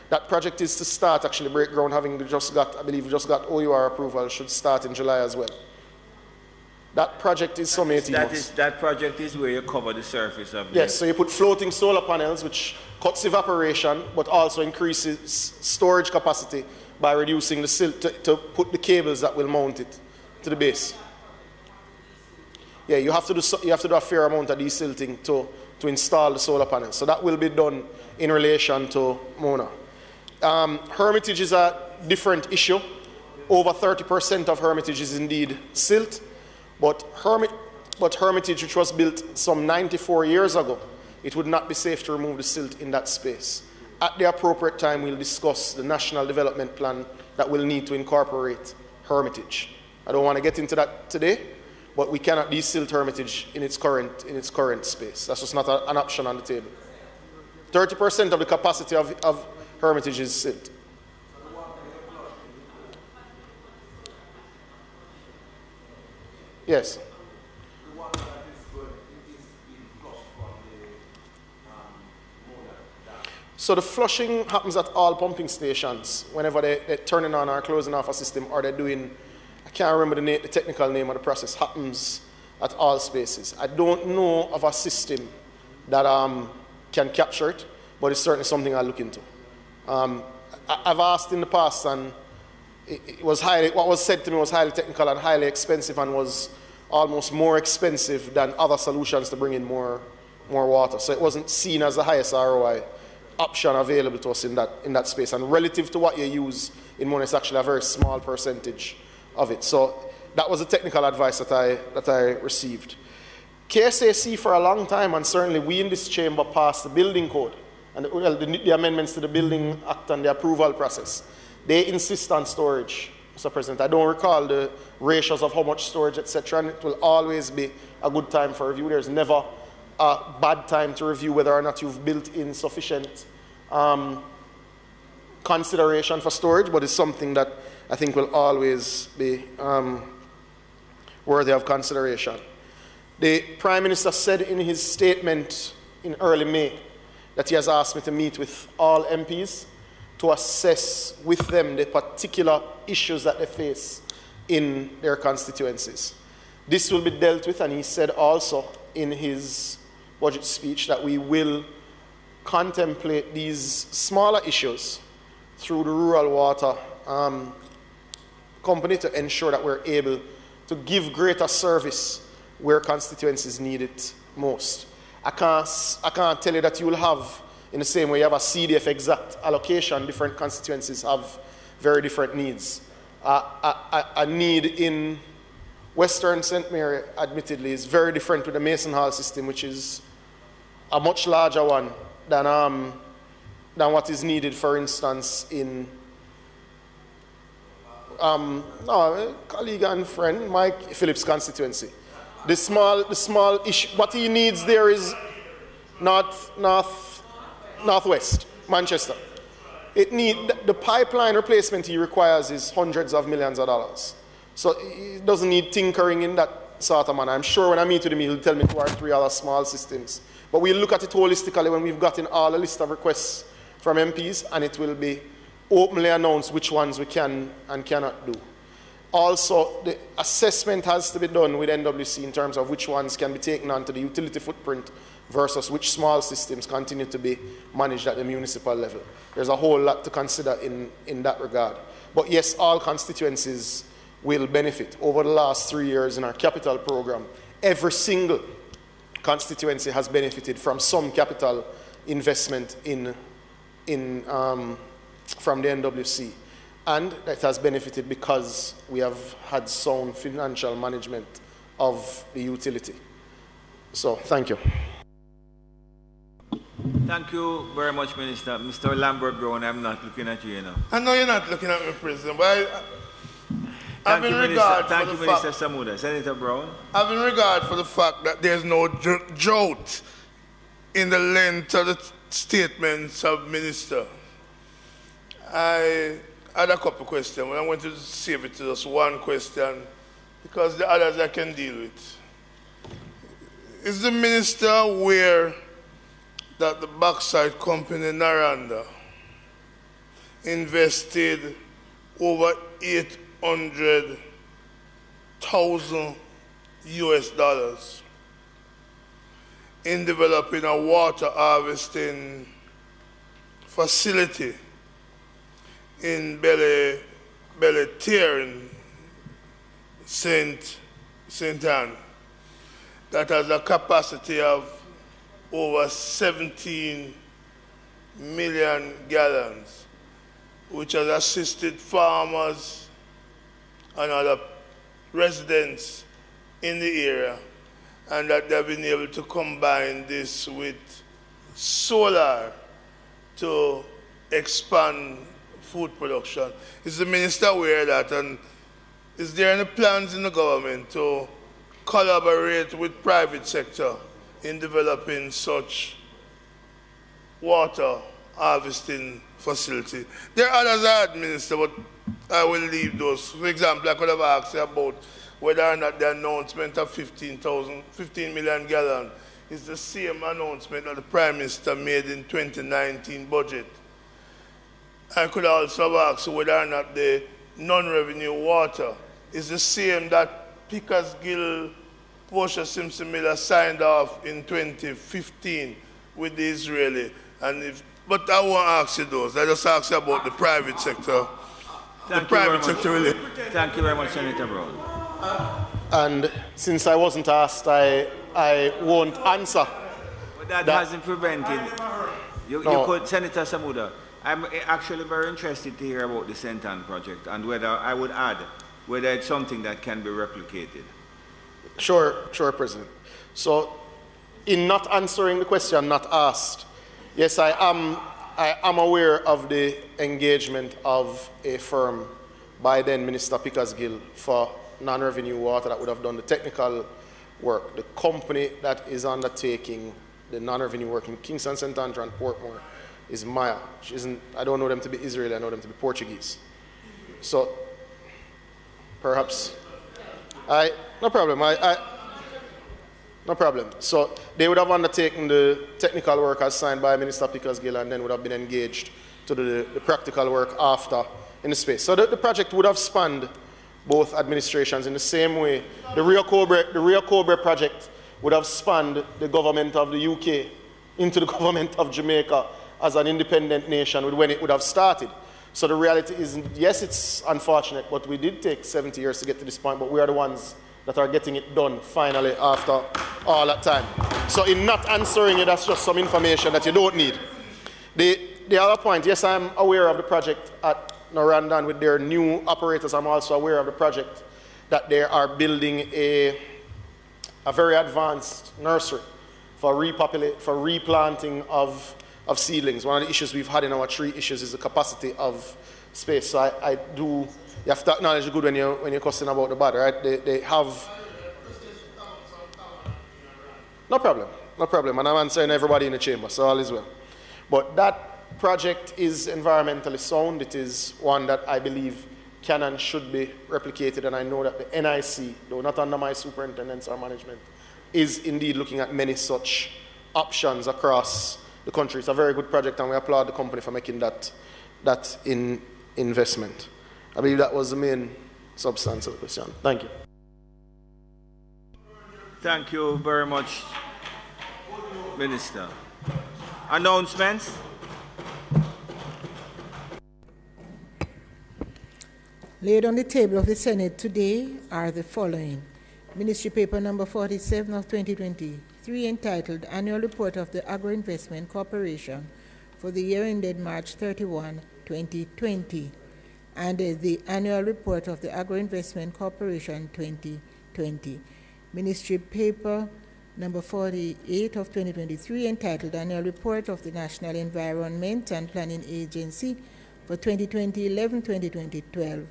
That project is to start, actually break ground, having just got, I believe we just got OUR approval, should start in July as well. That project is some 18 months. That project is where you cover the surface of the... Yes, so you put floating solar panels, which cuts evaporation, but also increases storage capacity by reducing the silt to put the cables that will mount it to the base. Yeah, you have to do a fair amount of desilting to install the solar panels. So that will be done in relation to Mona. Hermitage is a different issue. Over 30% of Hermitage is indeed silt. But Hermitage, which was built some 94 years ago, it would not be safe to remove the silt in that space. At the appropriate time, we'll discuss the national development plan that will need to incorporate Hermitage. I don't want to get into that today, but we cannot desilt Hermitage in its current space. That's just not an option on the table. 30% of the capacity of Hermitage is silt. Yes. The water that is good, it is being flushed from the Mona. So the flushing happens at all pumping stations whenever they're turning on or closing off a system, or they're doing, I can't remember the technical name of the process, happens at all spaces. I don't know of a system that can capture it, but it's certainly something I'll look into. I've asked in the past, and it was what was said to me was highly technical and highly expensive, and was almost more expensive than other solutions to bring in more water. So it wasn't seen as the highest ROI option available to us in that space. And relative to what you use in Mona, it's actually a very small percentage of it. So that was the technical advice that I received. KSAC for a long time, and certainly we in this chamber passed the building code and the amendments to the Building Act and the approval process. They insist on storage, Mr. President. I don't recall the ratios of how much storage, etc., and it will always be a good time for review. There's never a bad time to review whether or not you've built in sufficient consideration for storage, but it's something that I think will always be worthy of consideration. The Prime Minister said in his statement in early May that he has asked me to meet with all MPs to assess with them the particular issues that they face in their constituencies. This will be dealt with, and he said also in his budget speech that we will contemplate these smaller issues through the rural water company to ensure that we're able to give greater service where constituencies need it most. I can't tell you that you will have, in the same way you have a CDF exact allocation, different constituencies have very different needs. A need in Western St. Mary, admittedly, is very different with the Mason Hall system, which is a much larger one than what is needed, for instance, in colleague and friend Mike Phillips' constituency. The small issue, what he needs there is northwest Manchester. The pipeline replacement he requires is hundreds of millions of dollars. So it doesn't need tinkering in that sort of manner. I'm sure when I meet with him, he'll tell me 2 or 3 other small systems. But we'll look at it holistically when we've gotten all a list of requests from MPs, and it will be openly announced which ones we can and cannot do. Also, the assessment has to be done with NWC in terms of which ones can be taken onto the utility footprint versus which small systems continue to be managed at the municipal level. There's a whole lot to consider in that regard. But yes, all constituencies will benefit. Over the last 3 years in our capital program, every single constituency has benefited from some capital investment from the NWC. And that has benefited because we have had sound financial management of the utility. So, thank you. Thank you very much, Minister. Mr. Lambert Brown, I'm not looking at you, you know. I know you're not looking at me, President, but Thank you, Minister Samuda. Senator Brown. Having regard for the fact that there's no drought in the length of the statements of Minister, I had a couple of questions, but I'm going to save it to just one question because the others I can deal with. Is the Minister aware that the bauxite company Naranda invested over $800,000 US in developing a water harvesting facility in Belle-Terre in Saint Anne that has a capacity of over 17 million gallons, which has assisted farmers and other residents in the area, and that they've been able to combine this with solar to expand food production. Is the Minister aware of that, and is there any plans in the government to collaborate with private sector in developing such water harvesting facility? There are others I had, Minister, but I will leave those. For example, I could have asked you about whether or not the announcement of 15 million gallons is the same announcement that the Prime Minister made in 2019 budget. I could also have asked whether or not the non-revenue water is the same that Pickersgill Portia Simpson Miller signed off in 2015 with the Israeli. But I won't ask you those. I just ask you about the private sector. Thank you very much, Senator Brown. And since I wasn't asked, I won't answer. But that hasn't prevented you could, Senator Samuda. I'm actually very interested to hear about the St. Anne project and whether I would add whether it's something that can be replicated. Sure, President. So, in not answering the question not asked, yes, I am aware of the engagement of a firm by then Minister Pickersgill for non-revenue water that would have done the technical work. The company that is undertaking the non-revenue work in Kingston, St. Andrew and Portmore is Maya, which isn't, I don't know them to be Israeli, I know them to be Portuguese. So perhaps, no problem, no problem. So they would have undertaken the technical work as signed by Minister Pickersgill and then would have been engaged to do the practical work after in the space. So the project would have spanned both administrations in the same way. The Rio Cobre project would have spanned the government of the UK into the government of Jamaica as an independent nation when it would have started. So the reality is, yes, it's unfortunate, but we did take 70 years to get to this point, but we are the ones that are getting it done finally after all that time. So in not answering it, that's just some information that you don't need. The other point, yes, I'm aware of the project at Noranda with their new operators. I'm also aware of the project that they are building a very advanced nursery for replanting of seedlings. One of the issues we've had in our tree issues is the capacity of space. So you have to acknowledge the good when you're questioning about the bad, right? They have... No problem, and I'm answering everybody in the chamber, so all is well. But that project is environmentally sound. It is one that I believe can and should be replicated, and I know that the NIC, though not under my superintendence or management, is indeed looking at many such options across the country. It's a very good project, and we applaud the company for making that investment. I believe that was the main substance of the question. Thank you. Thank you very much, Minister. Announcements? Laid on the table of the Senate today are the following. Ministry Paper number 47 of 2023 entitled Annual Report of the Agro-Investment Corporation for the year ended March 31, 2020, and the Annual Report of the Agro-Investment Corporation 2020. Ministry Paper number 48 of 2023 entitled Annual Report of the National Environment and Planning Agency for 2020-11-2012,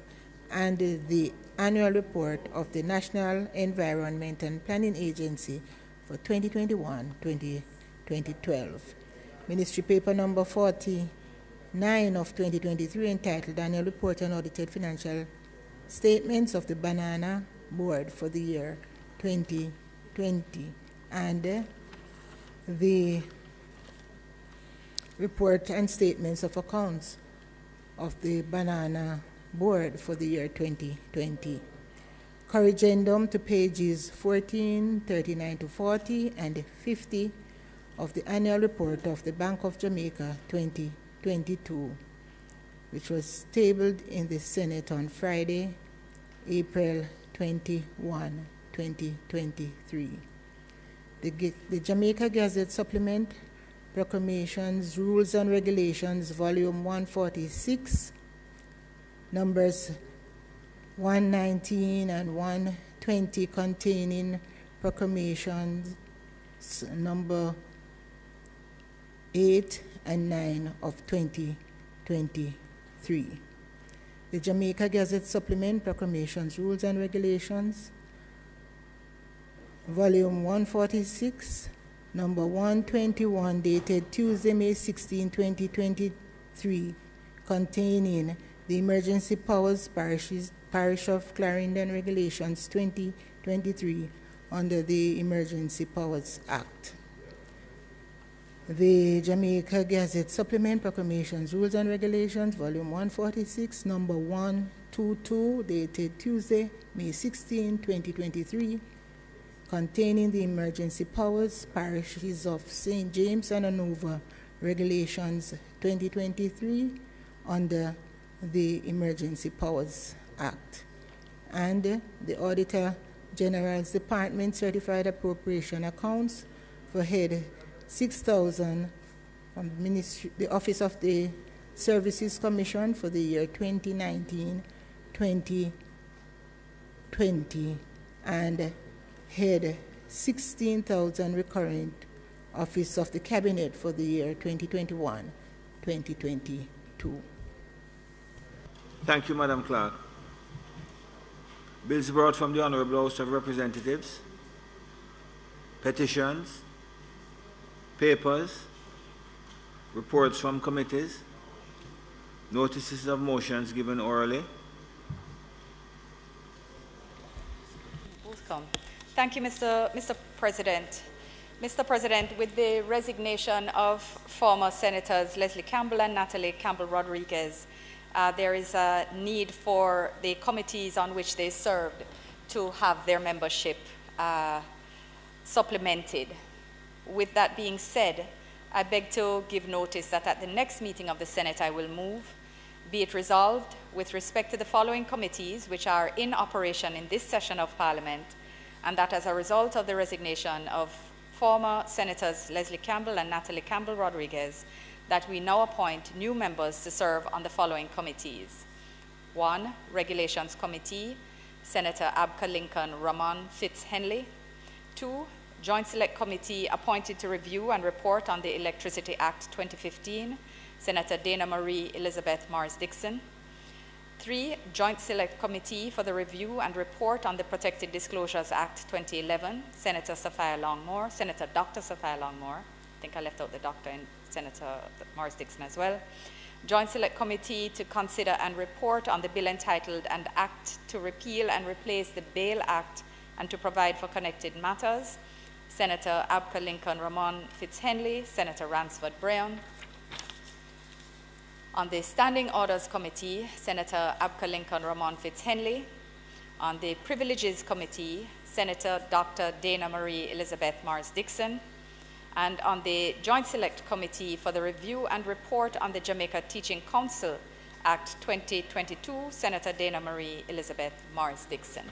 and the Annual Report of the National Environment and Planning Agency for 2021-2012. Ministry Paper number 49 of 2023 entitled Annual Report on Audited Financial Statements of the Banana Board for the year 2020, and the Report and Statements of Accounts of the Banana Board for the year 2020. Corrigendum to pages 14, 39 to 40, and 50 of the Annual Report of the Bank of Jamaica 2022, which was tabled in the Senate on Friday, April 21, 2023. The Jamaica Gazette Supplement, Proclamations, Rules and Regulations, Volume 146, numbers 119 and 120, containing proclamations number 8 and 9 of 2023. The Jamaica Gazette Supplement, Proclamations, Rules and Regulations, Volume 146, number 121, dated Tuesday, May 16, 2023, containing the Emergency Powers Parish of Clarendon Regulations 2023 under the Emergency Powers Act. The Jamaica Gazette Supplement, Proclamations, Rules and Regulations, Volume 146, number 122, dated Tuesday, May 16, 2023, containing the Emergency Powers Parishes of St. James and Hanover Regulations 2023 under the Emergency Powers Act, and the Auditor General's Department Certified Appropriation Accounts for Head 6,000 from the Office of the Services Commission for the year 2019-2020, and Head 16,000 Recurrent Office of the Cabinet for the year 2021-2022. Thank you, Madam Clerk. Bills brought from the Honorable House of Representatives, petitions, papers, Reports from committees. Notices of motions given orally. Thank you, Mr. President. Mr. President, with the resignation of former Senators Leslie Campbell and Natalie Campbell-Rodriguez, there is a need for the committees on which they served to have their membership supplemented. With that being said, I beg to give notice that at the next meeting of the Senate I will move, be it resolved with respect to the following committees which are in operation in this session of Parliament, and that as a result of the resignation of former Senators Leslie Campbell and Natalie Campbell-Rodriguez, that we now appoint new members to serve on the following committees. 1. Regulations Committee, Senator Abka Lincoln Ramon Fitz-Henley. 2. Joint Select Committee appointed to review and report on the Electricity Act 2015, Senator Dana Marie Elizabeth Morris-Dixon. 3. Joint Select Committee for the Review and Report on the Protected Disclosures Act 2011, Senator Dr. Sophia Longmore. I think I left out the doctor and Senator Morris-Dixon as well. Joint Select Committee to consider and report on the bill entitled "An Act to Repeal and Replace the Bail Act and to Provide for Connected Matters," Senator Abka Lincoln Ramon Fitz-Henley, Senator Ransford Brown. On the Standing Orders Committee, Senator Abka Lincoln Ramon Fitz-Henley. On the Privileges Committee, Senator Dr. Dana Marie Elizabeth Morris-Dixon. And on the Joint Select Committee for the Review and Report on the Jamaica Teaching Council Act 2022, Senator Dana Marie Elizabeth Morris-Dixon.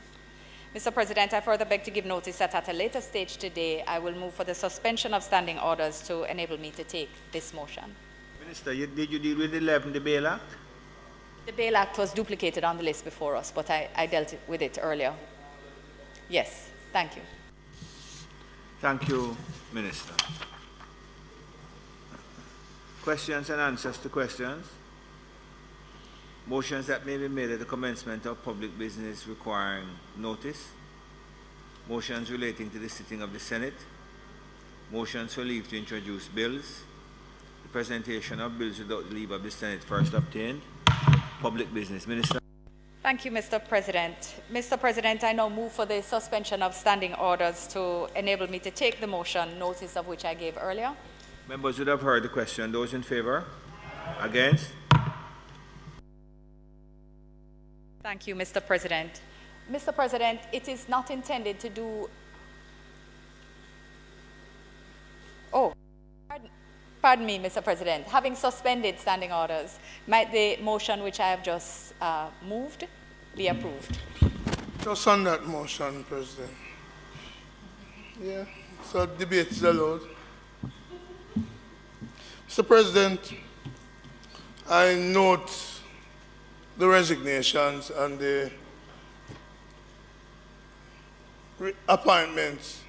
Mr. President, I further beg to give notice that at a later stage today, I will move for the suspension of standing orders to enable me to take this motion. Minister, did you deal with the Bail Act? The Bail Act was duplicated on the list before us, but I dealt with it earlier. Yes, thank you. Thank you, Minister. Questions and answers to questions. Motions that may be made at the commencement of public business requiring notice. Motions relating to the sitting of the Senate. Motions for leave to introduce bills. The presentation of bills without the leave of the Senate first obtained. Public business. Minister. Thank you, Mr. President. Mr. President, I now move for the suspension of standing orders to enable me to take the motion, notice of which I gave earlier. Members would have heard the question. Those in favor? Against? Thank you, Mr. President. Mr. President, it is not intended to do... Oh, pardon me, Mr. President. Having suspended standing orders, might the motion which I have just moved be approved? Just on that motion, President. Yeah, so debate is allowed. Mr. President, I note the resignations and the appointments,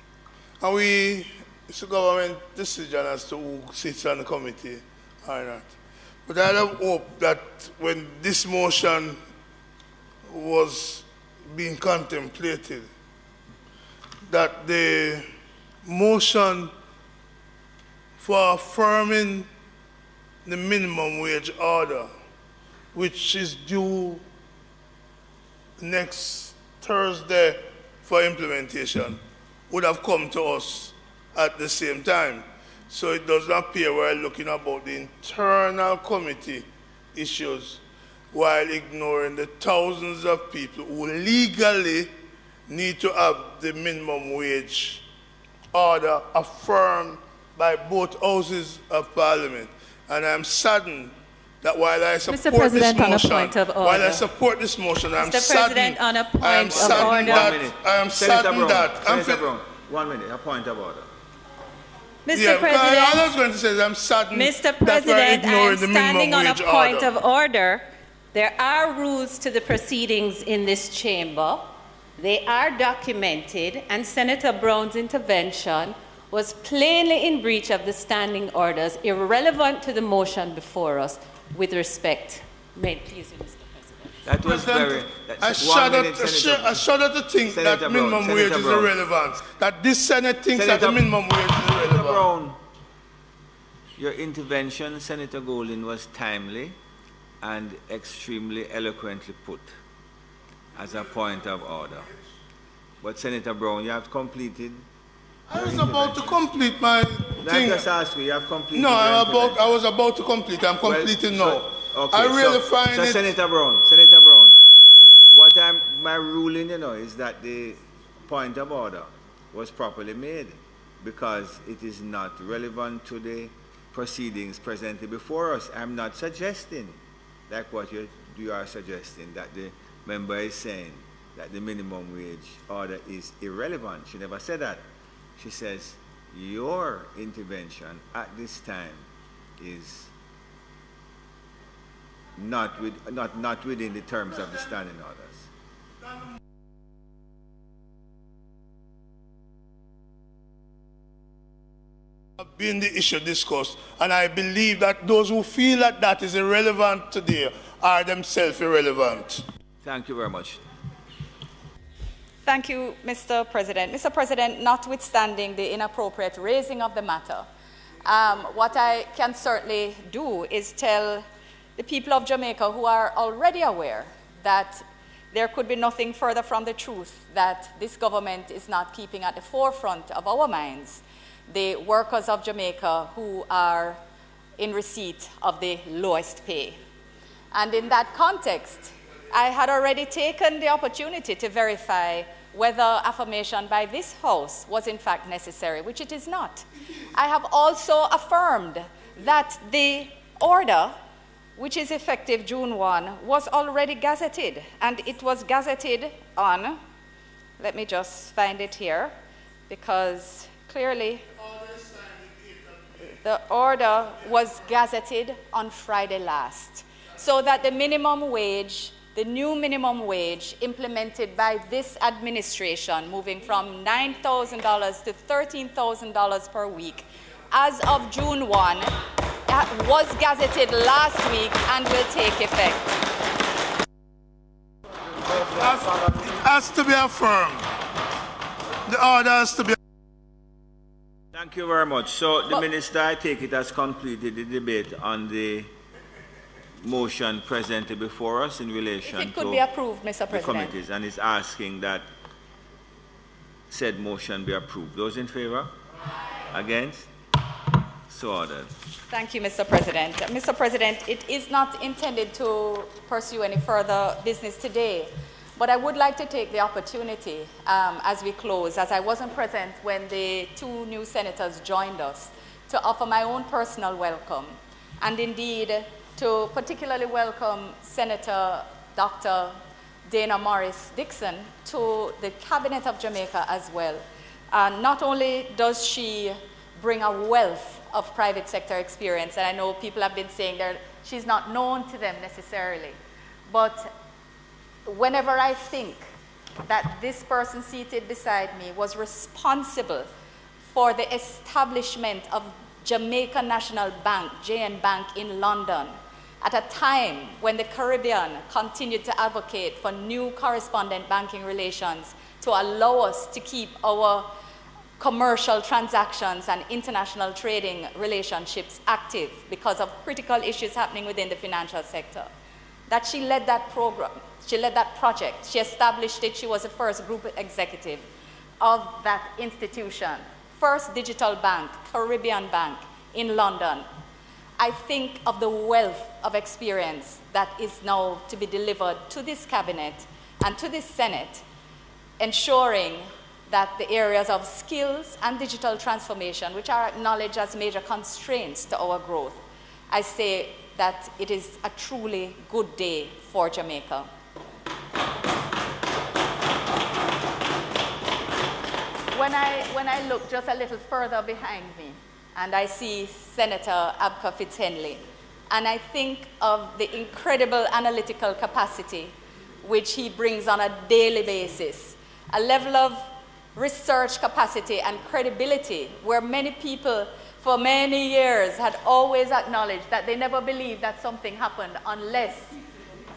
and it's a government decision as to who sits on the committee or not. But I have hope that when this motion was being contemplated, that the motion for affirming the minimum wage order, which is due next Thursday for implementation, would have come to us at the same time. So it does not appear we're looking about the internal committee issues while ignoring the thousands of people who legally need to have the minimum wage order affirmed by both houses of Parliament. And I'm saddened that while I support this motion, I'm saddened. On a point of order. I am saddened that. Senator Brown, 1 minute, a point of order. Mr. President, all I was going to say is I'm saddened Mr. that we're President, I ignoring am the standing minimum on a wage point order. of order. There are rules to the proceedings in this chamber. They are documented, and Senator Brown's intervention was plainly in breach of the standing orders, irrelevant to the motion before us, with respect. May it please you, Mr. President. That was very... I shudder to think that minimum wage is irrelevant. That this Senate thinks that the minimum wage is irrelevant. Your intervention, Senator Golding, was timely and extremely eloquently put as a point of order. But Senator Brown, you have completed. I was about to complete my thing. I just asked you have completed. No, I was about to complete. I'm completing now. Okay, I really find so it. Senator Brown, my ruling, is that the point of order was properly made because it is not relevant to the proceedings presently before us. I'm not suggesting, like what you are suggesting, that the member is saying that the minimum wage order is irrelevant. She never said that. She says your intervention at this time is not within the terms of the standing orders. Been the issue discussed, and I believe that those who feel that that is irrelevant today are themselves irrelevant. Thank you very much. Thank you, Mr. President. Mr. President, notwithstanding the inappropriate raising of the matter, what I can certainly do is tell the people of Jamaica who are already aware that there could be nothing further from the truth that this government is not keeping at the forefront of our minds the workers of Jamaica who are in receipt of the lowest pay. And in that context, I had already taken the opportunity to verify whether affirmation by this House was in fact necessary, which it is not. I have also affirmed that the order, which is effective June 1, was already gazetted, and it was gazetted on, let me just find it here, because clearly the order was gazetted on Friday last, so that the minimum wage, the new minimum wage implemented by this administration, moving from $9,000 to $13,000 per week, as of June 1, was gazetted last week and will take effect. It has to be affirmed. The order has to be. Thank you very much. So the Minister, I take it, has completed the debate on the motion presented before us in relation if it could to be approved, Mr. the President. committees, and is asking that said motion be approved. Those in favor? Against? So ordered. Thank you, Mr. President. Mr. President, it is not intended to pursue any further business today, but I would like to take the opportunity as we close, as I wasn't present when the two new senators joined us, to offer my own personal welcome, and indeed to particularly welcome Senator Dr. Dana Morris Dixon to the Cabinet of Jamaica as well. Not only does she bring a wealth of private sector experience, and I know people have been saying that she's not known to them necessarily, but whenever I think that this person seated beside me was responsible for the establishment of Jamaica National Bank, JN Bank in London, at a time when the Caribbean continued to advocate for new correspondent banking relations to allow us to keep our commercial transactions and international trading relationships active because of critical issues happening within the financial sector. That she led that program, she led that project, she established it, she was the first group executive of that institution, first digital bank, Caribbean Bank in London. I think of the wealth of experience that is now to be delivered to this cabinet and to this Senate, ensuring that the areas of skills and digital transformation, which are acknowledged as major constraints to our growth, I say that it is a truly good day for Jamaica. When I look just a little further behind me, and I see Senator Abka Fitzhenley, and I think of the incredible analytical capacity which he brings on a daily basis, a level of research capacity and credibility where many people for many years had always acknowledged that they never believed that something happened unless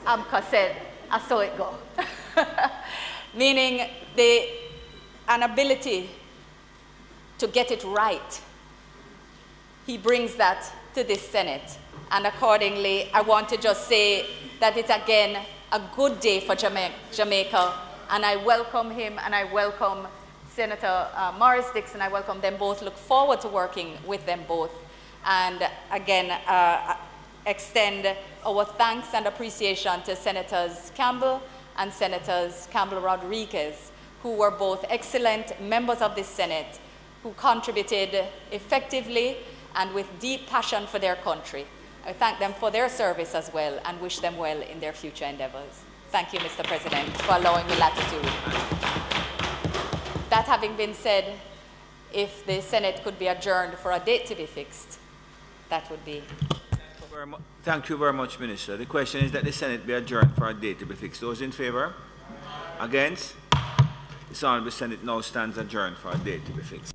Abka said, I saw it go. Meaning an ability to get it right, he brings that to this Senate. And accordingly, I want to just say that it's again a good day for Jamaica, and I welcome him and I welcome Senator Morris Dixon. I welcome them both, look forward to working with them both. And again, extend our thanks and appreciation to Senators Campbell and Senators Campbell-Rodriguez, who were both excellent members of this Senate, who contributed effectively and with deep passion for their country. I thank them for their service as well and wish them well in their future endeavors. Thank you, Mr. President, for allowing me latitude. That having been said, if the Senate could be adjourned for a date to be fixed, that would be. Thank you very much, Minister. The question is that the Senate be adjourned for a date to be fixed. Those in favor? Against? This Honourable Senate now stands adjourned for a date to be fixed.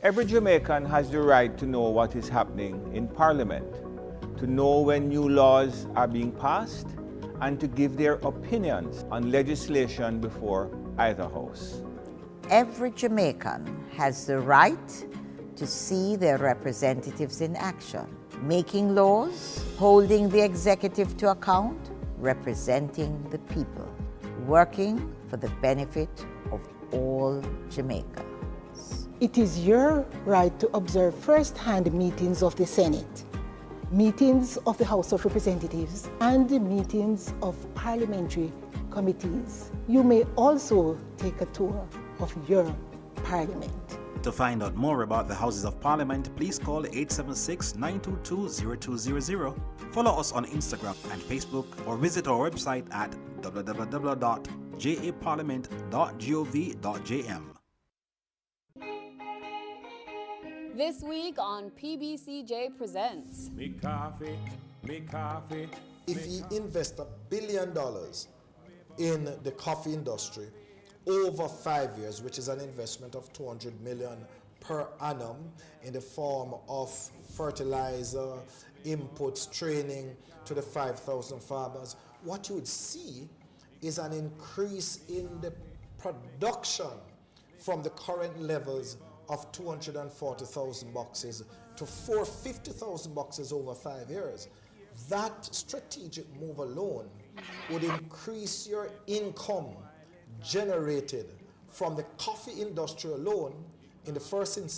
Every Jamaican has the right to know what is happening in Parliament, to know when new laws are being passed, and to give their opinions on legislation before either house. Every Jamaican has the right to see their representatives in action, making laws, holding the executive to account, representing the people, working for the benefit of all Jamaicans. It is your right to observe first-hand meetings of the Senate, meetings of the House of Representatives, and the meetings of parliamentary committees. You may also take a tour of your parliament. To find out more about the Houses of Parliament, please call 876-922-0200, follow us on Instagram and Facebook, or visit our website at www.japarliament.gov.jm. This week on PBCJ Presents. Make coffee. If you invest $1 billion in the coffee industry over 5 years, which is an investment of $200 million per annum in the form of fertilizer, inputs, training to the 5,000 farmers, what you would see is an increase in the production from the current levels of 240,000 boxes to 450,000 boxes over 5 years. That strategic move alone would increase your income generated from the coffee industry alone in the first instance